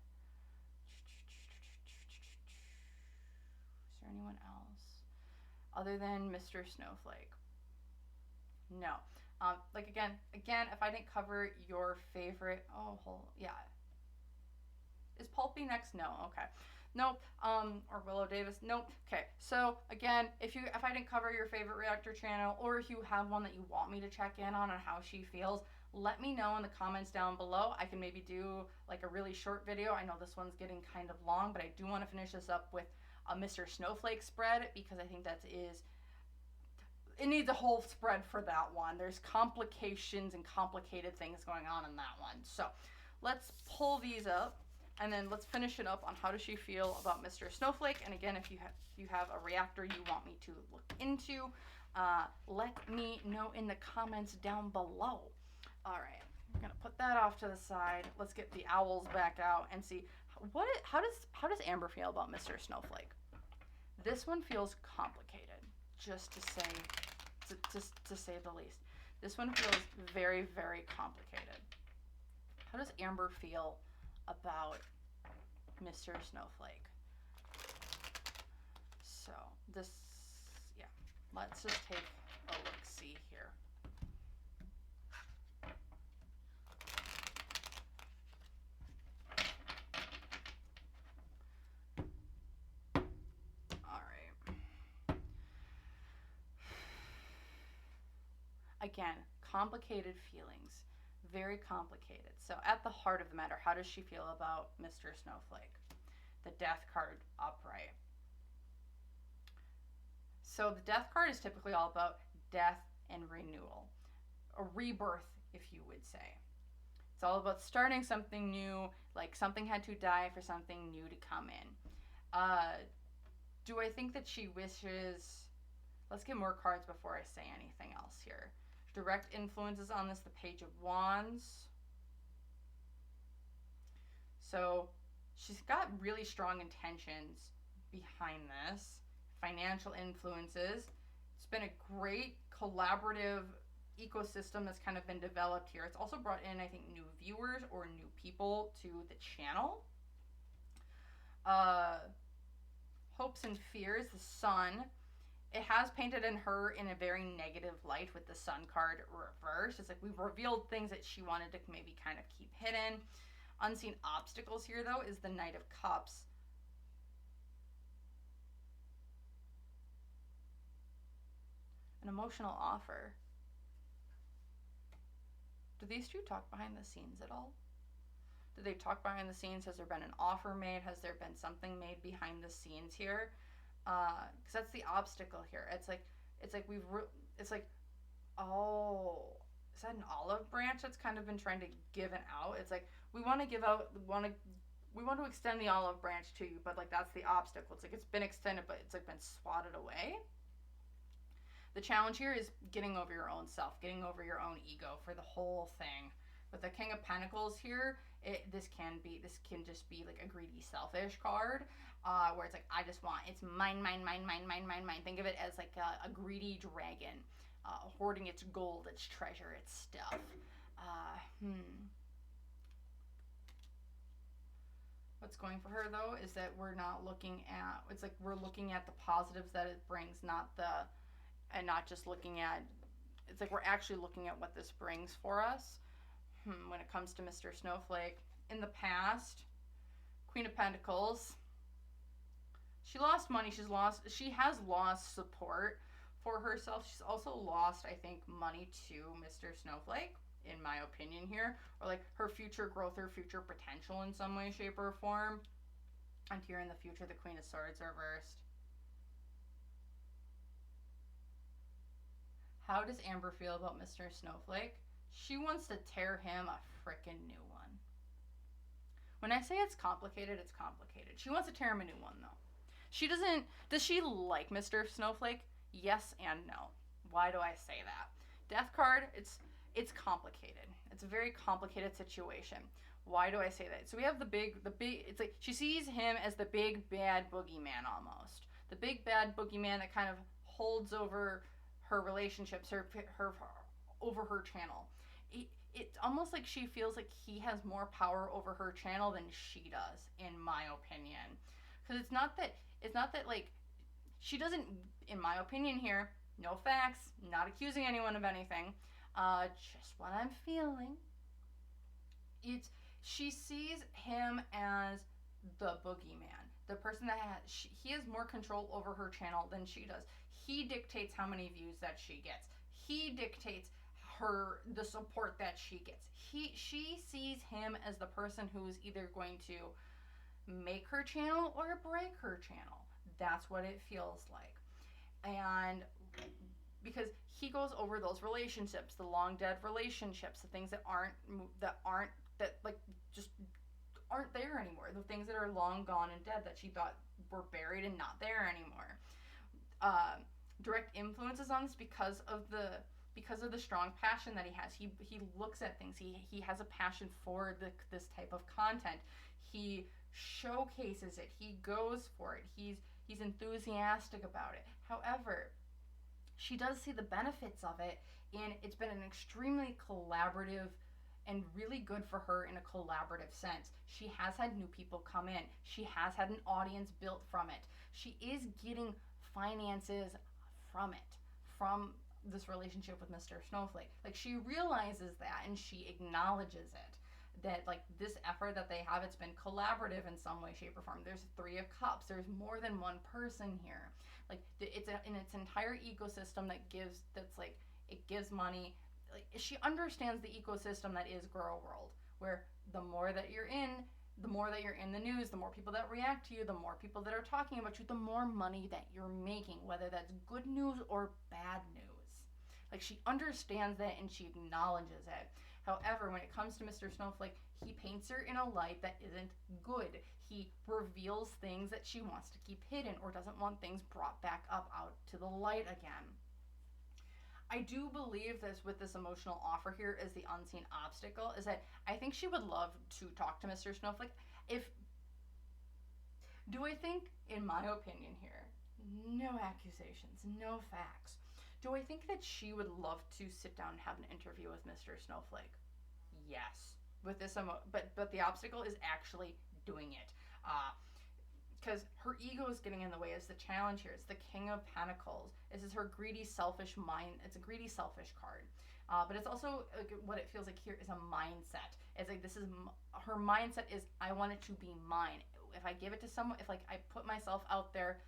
Is there anyone else other than Mr. Snowflake? No. Like again, if I didn't cover your favorite, yeah. Is Pulpy next? No. Okay. Nope. Or Willow Davis? Nope. Okay. So again, if I didn't cover your favorite reactor channel, or if you have one that you want me to check in on how she feels, let me know in the comments down below. I can maybe do like a really short video. I know this one's getting kind of long, but I do want to finish this up with a Mr. Snowflake spread, because I think it needs a whole spread for that one. There's complications and complicated things going on in that one. So let's pull these up, and then let's finish it up on how does she feel about Mr. Snowflake. And again, if you have a reactor you want me to look into, let me know in the comments down below. All right, I'm gonna put that off to the side. Let's get the owls back out and see how does Amber feel about Mr. Snowflake. This one feels complicated, just to say the least. This one feels very, very complicated. How does Amber feel about Mr. Snowflake? So yeah, let's just take a look-see here. Again, complicated feelings, very complicated. So at the heart of the matter, how does she feel about Mr. Snowflake? The Death card upright. So the Death card is typically all about death and renewal, a rebirth, if you would say. It's all about starting something new, like something had to die for something new to come in. Do I think that she wishes... Let's get more cards before I say anything else here. Direct influences on this, the Page of Wands. So she's got really strong intentions behind this. Financial influences. It's been a great collaborative ecosystem that's kind of been developed here. It's also brought in, I think, new viewers or new people to the channel. Hopes and fears, the Sun. It has painted her in a very negative light with the Sun card reversed. It's like we've revealed things that she wanted to maybe kind of keep hidden. Unseen obstacles here, though, is the Knight of Cups. An emotional offer. Do these two talk behind the scenes at all? Do they talk behind the scenes? Has there been an offer made? Has there been something made behind the scenes here? Because that's the obstacle here. It's like oh, is that an olive branch that's kind of been trying to give it out? It's like we want to extend the olive branch to you, but like that's the obstacle. It's like it's been extended, but it's like been swatted away. The challenge here is getting over your own self, getting over your own ego for the whole thing. With the King of Pentacles here, this can just be like a greedy, selfish card, where it's like I just want, it's mine, mine, mine, mine, mine, mine, mine. Think of it as like a greedy dragon, hoarding its gold, its treasure, its stuff. What's going for her though is that we're not looking at. It's like we're looking at the positives that it brings, not just looking at. It's like we're actually looking at what this brings for us. When it comes to Mr. Snowflake, in the past, Queen of Pentacles, she lost money. She has lost support for herself. She's also lost, I think, money to Mr. Snowflake, in my opinion here, or like her future growth, her future potential in some way, shape, or form. And here in the future, the Queen of Swords reversed. How does Amber feel about Mr. Snowflake? She wants to tear him a frickin' new one. When I say it's complicated, it's complicated. She wants to tear him a new one, though. She doesn't. Does she like Mr. Snowflake? Yes and no. Why do I say that? Death card, it's complicated. It's a very complicated situation. Why do I say that? So we have the big, it's like she sees him as the big bad boogeyman almost. The big bad boogeyman that kind of holds over her relationships, her over her channel. It's almost like she feels like he has more power over her channel than she does, in my opinion. Because it's not that like she doesn't, in my opinion here, no facts, not accusing anyone of anything, just what I'm feeling. She sees him as the boogeyman, the person that he has more control over her channel than she does. He dictates how many views that she gets. He dictates the support that she gets. She sees him as the person who's either going to make her channel or break her channel. That's what it feels like. And because he goes over those relationships, the long dead relationships, the things that just aren't there anymore, the things that are long gone and dead that she thought were buried and not there anymore. Direct influences on this because of the strong passion that he has. He looks at things. He has a passion for this type of content. He showcases it. He goes for it. He's enthusiastic about it. However, she does see the benefits of it, and it's been an extremely collaborative and really good for her in a collaborative sense. She has had new people come in. She has had an audience built from it. She is getting finances from it, from this relationship with Mr. Snowflake. Like, she realizes that, and she acknowledges it. That, like, this effort that they have, it's been collaborative in some way, shape, or form. There's 3 of Cups. There's more than one person here. Like, it's in its entire ecosystem it gives money. Like, she understands the ecosystem that is Girl World, where the more that you're in the news, the more people that react to you, the more people that are talking about you, the more money that you're making, whether that's good news or bad news. Like, she understands that and she acknowledges it. However, when it comes to Mr. Snowflake, he paints her in a light that isn't good. He reveals things that she wants to keep hidden or doesn't want things brought back up out to the light again. I do believe with this emotional offer here is the unseen obstacle, is that I think she would love to talk to Mr. Snowflake. Do I think, in my opinion here, no accusations, no facts, do I think that she would love to sit down and have an interview with Mr. Snowflake? Yes. With this, but the obstacle is actually doing it. Because her ego is getting in the way. Is the challenge here. It's the King of Pentacles. This is her greedy, selfish mind. It's a greedy, selfish card. But it's also, like, what it feels like here is a mindset. It's like her mindset is, I want it to be mine. If I give it to someone, if, like, I put myself out there,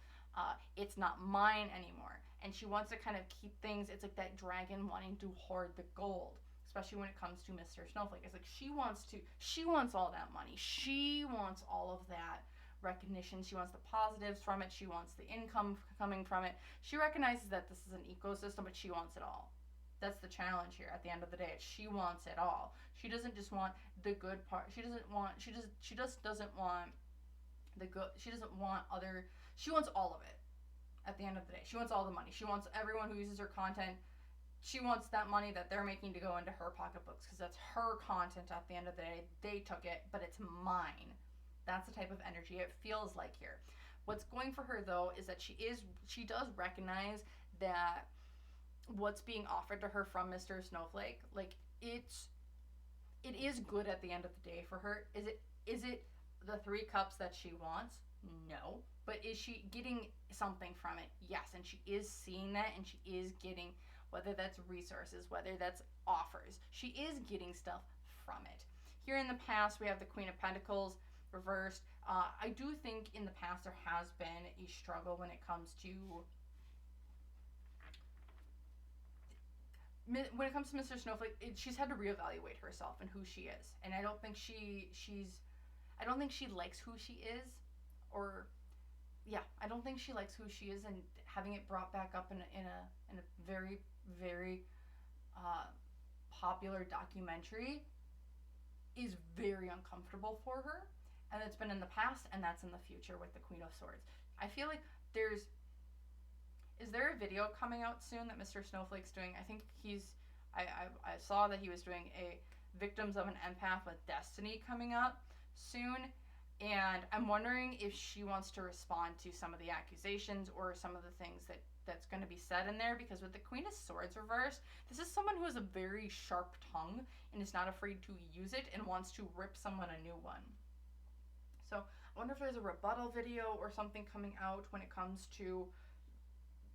it's not mine anymore. And she wants to kind of keep things, it's like that dragon wanting to hoard the gold, especially when it comes to Mr. Snowflake. It's like she wants all that money. She wants all of that recognition. She wants the positives from it. She wants the income coming from it. She recognizes that this is an ecosystem, but she wants it all. That's the challenge here at the end of the day. She wants it all. She doesn't just want the good part. She just doesn't want the good. She wants all of it. At the end of the day, she wants all the money. She wants everyone who uses her content. She wants that money that they're making to go into her pocketbooks, because that's her content at the end of the day. They took it, but it's mine. That's the type of energy it feels like here. What's going for her, though, is that she does recognize that what's being offered to her from Mr. Snowflake, like, it is good at the end of the day for her. Is it the 3 cups that she wants? No. But is she getting something from it? Yes. And she is seeing that, and she is getting, whether that's resources, whether that's offers, she is getting stuff from it. Here in the past, we have the Queen of Pentacles reversed. I do think in the past there has been a struggle when it comes to Mr. Snowflake. She's had to reevaluate herself and who she is, and I don't think she likes who she is, or I don't think she likes who she is, and having it brought back up in a very, very popular documentary is very uncomfortable for her. and it's been in the past, and that's in the future with the Queen of Swords. I feel like is there a video coming out soon that Mr. Snowflake's doing? I think I saw that he was doing a Victims of an Empath with Destiny coming up soon, and I'm wondering if she wants to respond to some of the accusations or some of the things that's going to be said in there, because with the Queen of Swords reversed, this is someone who has a very sharp tongue and is not afraid to use it and wants to rip someone a new one. So I wonder if there's a rebuttal video or something coming out when it comes to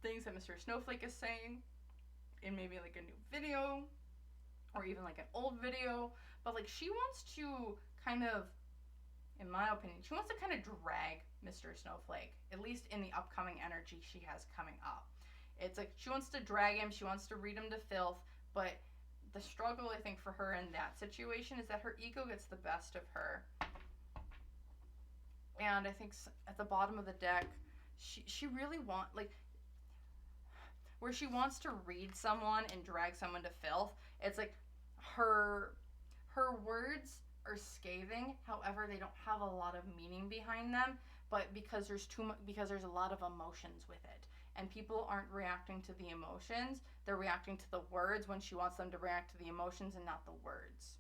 things that Mr. Snowflake is saying in maybe like a new video or even like an old video. But like, she wants to kind of, in my opinion, she wants to kind of drag Mr. Snowflake, at least in the upcoming energy she has coming up. It's like she wants to drag him, she wants to read him to filth, but the struggle, I think, for her in that situation is that her ego gets the best of her. And I think at the bottom of the deck, she really wants, like, where she wants to read someone and drag someone to filth, it's like her words are scathing, however they don't have a lot of meaning behind them, but because there's a lot of emotions with it, and people aren't reacting to the emotions, they're reacting to the words when she wants them to react to the emotions and not the words.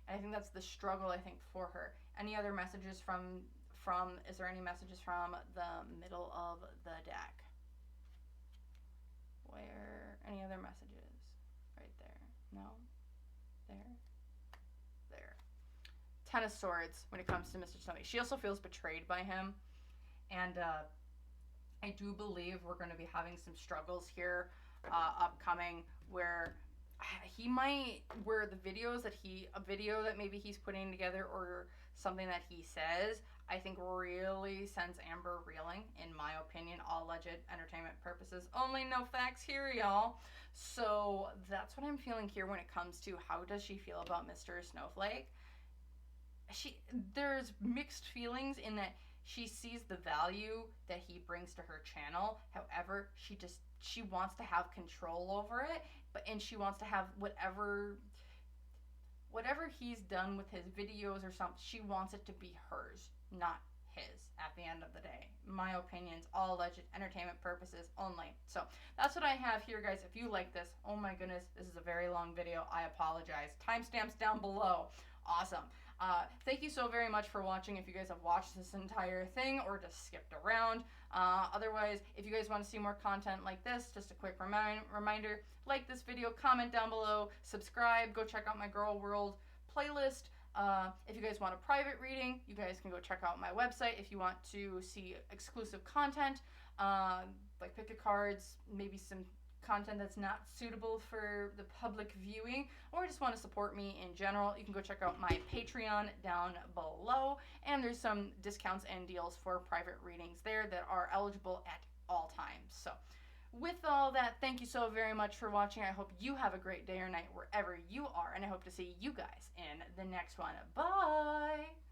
And I think that's the struggle, I think, for her. Any other messages is there any messages from the middle of the deck? Any other messages? Right there. No? There. Ten of Swords when it comes to Mr. Snowflake. She also feels betrayed by him. And I do believe we're going to be having some struggles here upcoming where a video that maybe he's putting together or something that he says, I think really sends Amber reeling, in my opinion. All alleged entertainment purposes only, no facts here, y'all. So that's what I'm feeling here when it comes to how does she feel about Mr. Snowflake. There's mixed feelings in that she sees the value that he brings to her channel. However, she wants to have control over it, and she wants to have whatever he's done with his videos or something, she wants it to be hers, not his, at the end of the day. My opinions, all alleged entertainment purposes only. So that's what I have here, guys. If you like this, oh my goodness, this is a very long video. I apologize. Timestamps down below. Awesome. Thank you so very much for watching. If you guys have watched this entire thing or just skipped around. Otherwise, if you guys want to see more content like this, just a quick reminder, like this video, comment down below, subscribe, go check out my Girl World playlist. If you guys want a private reading, you guys can go check out my website if you want to see exclusive content, like pick a cards, maybe some content that's not suitable for the public viewing, or just want to support me in general. You can go check out my Patreon down below, and there's some discounts and deals for private readings there that are eligible at all times. So with all that, thank you so very much for watching. I hope you have a great day or night wherever you are, and I hope to see you guys in the next one. Bye!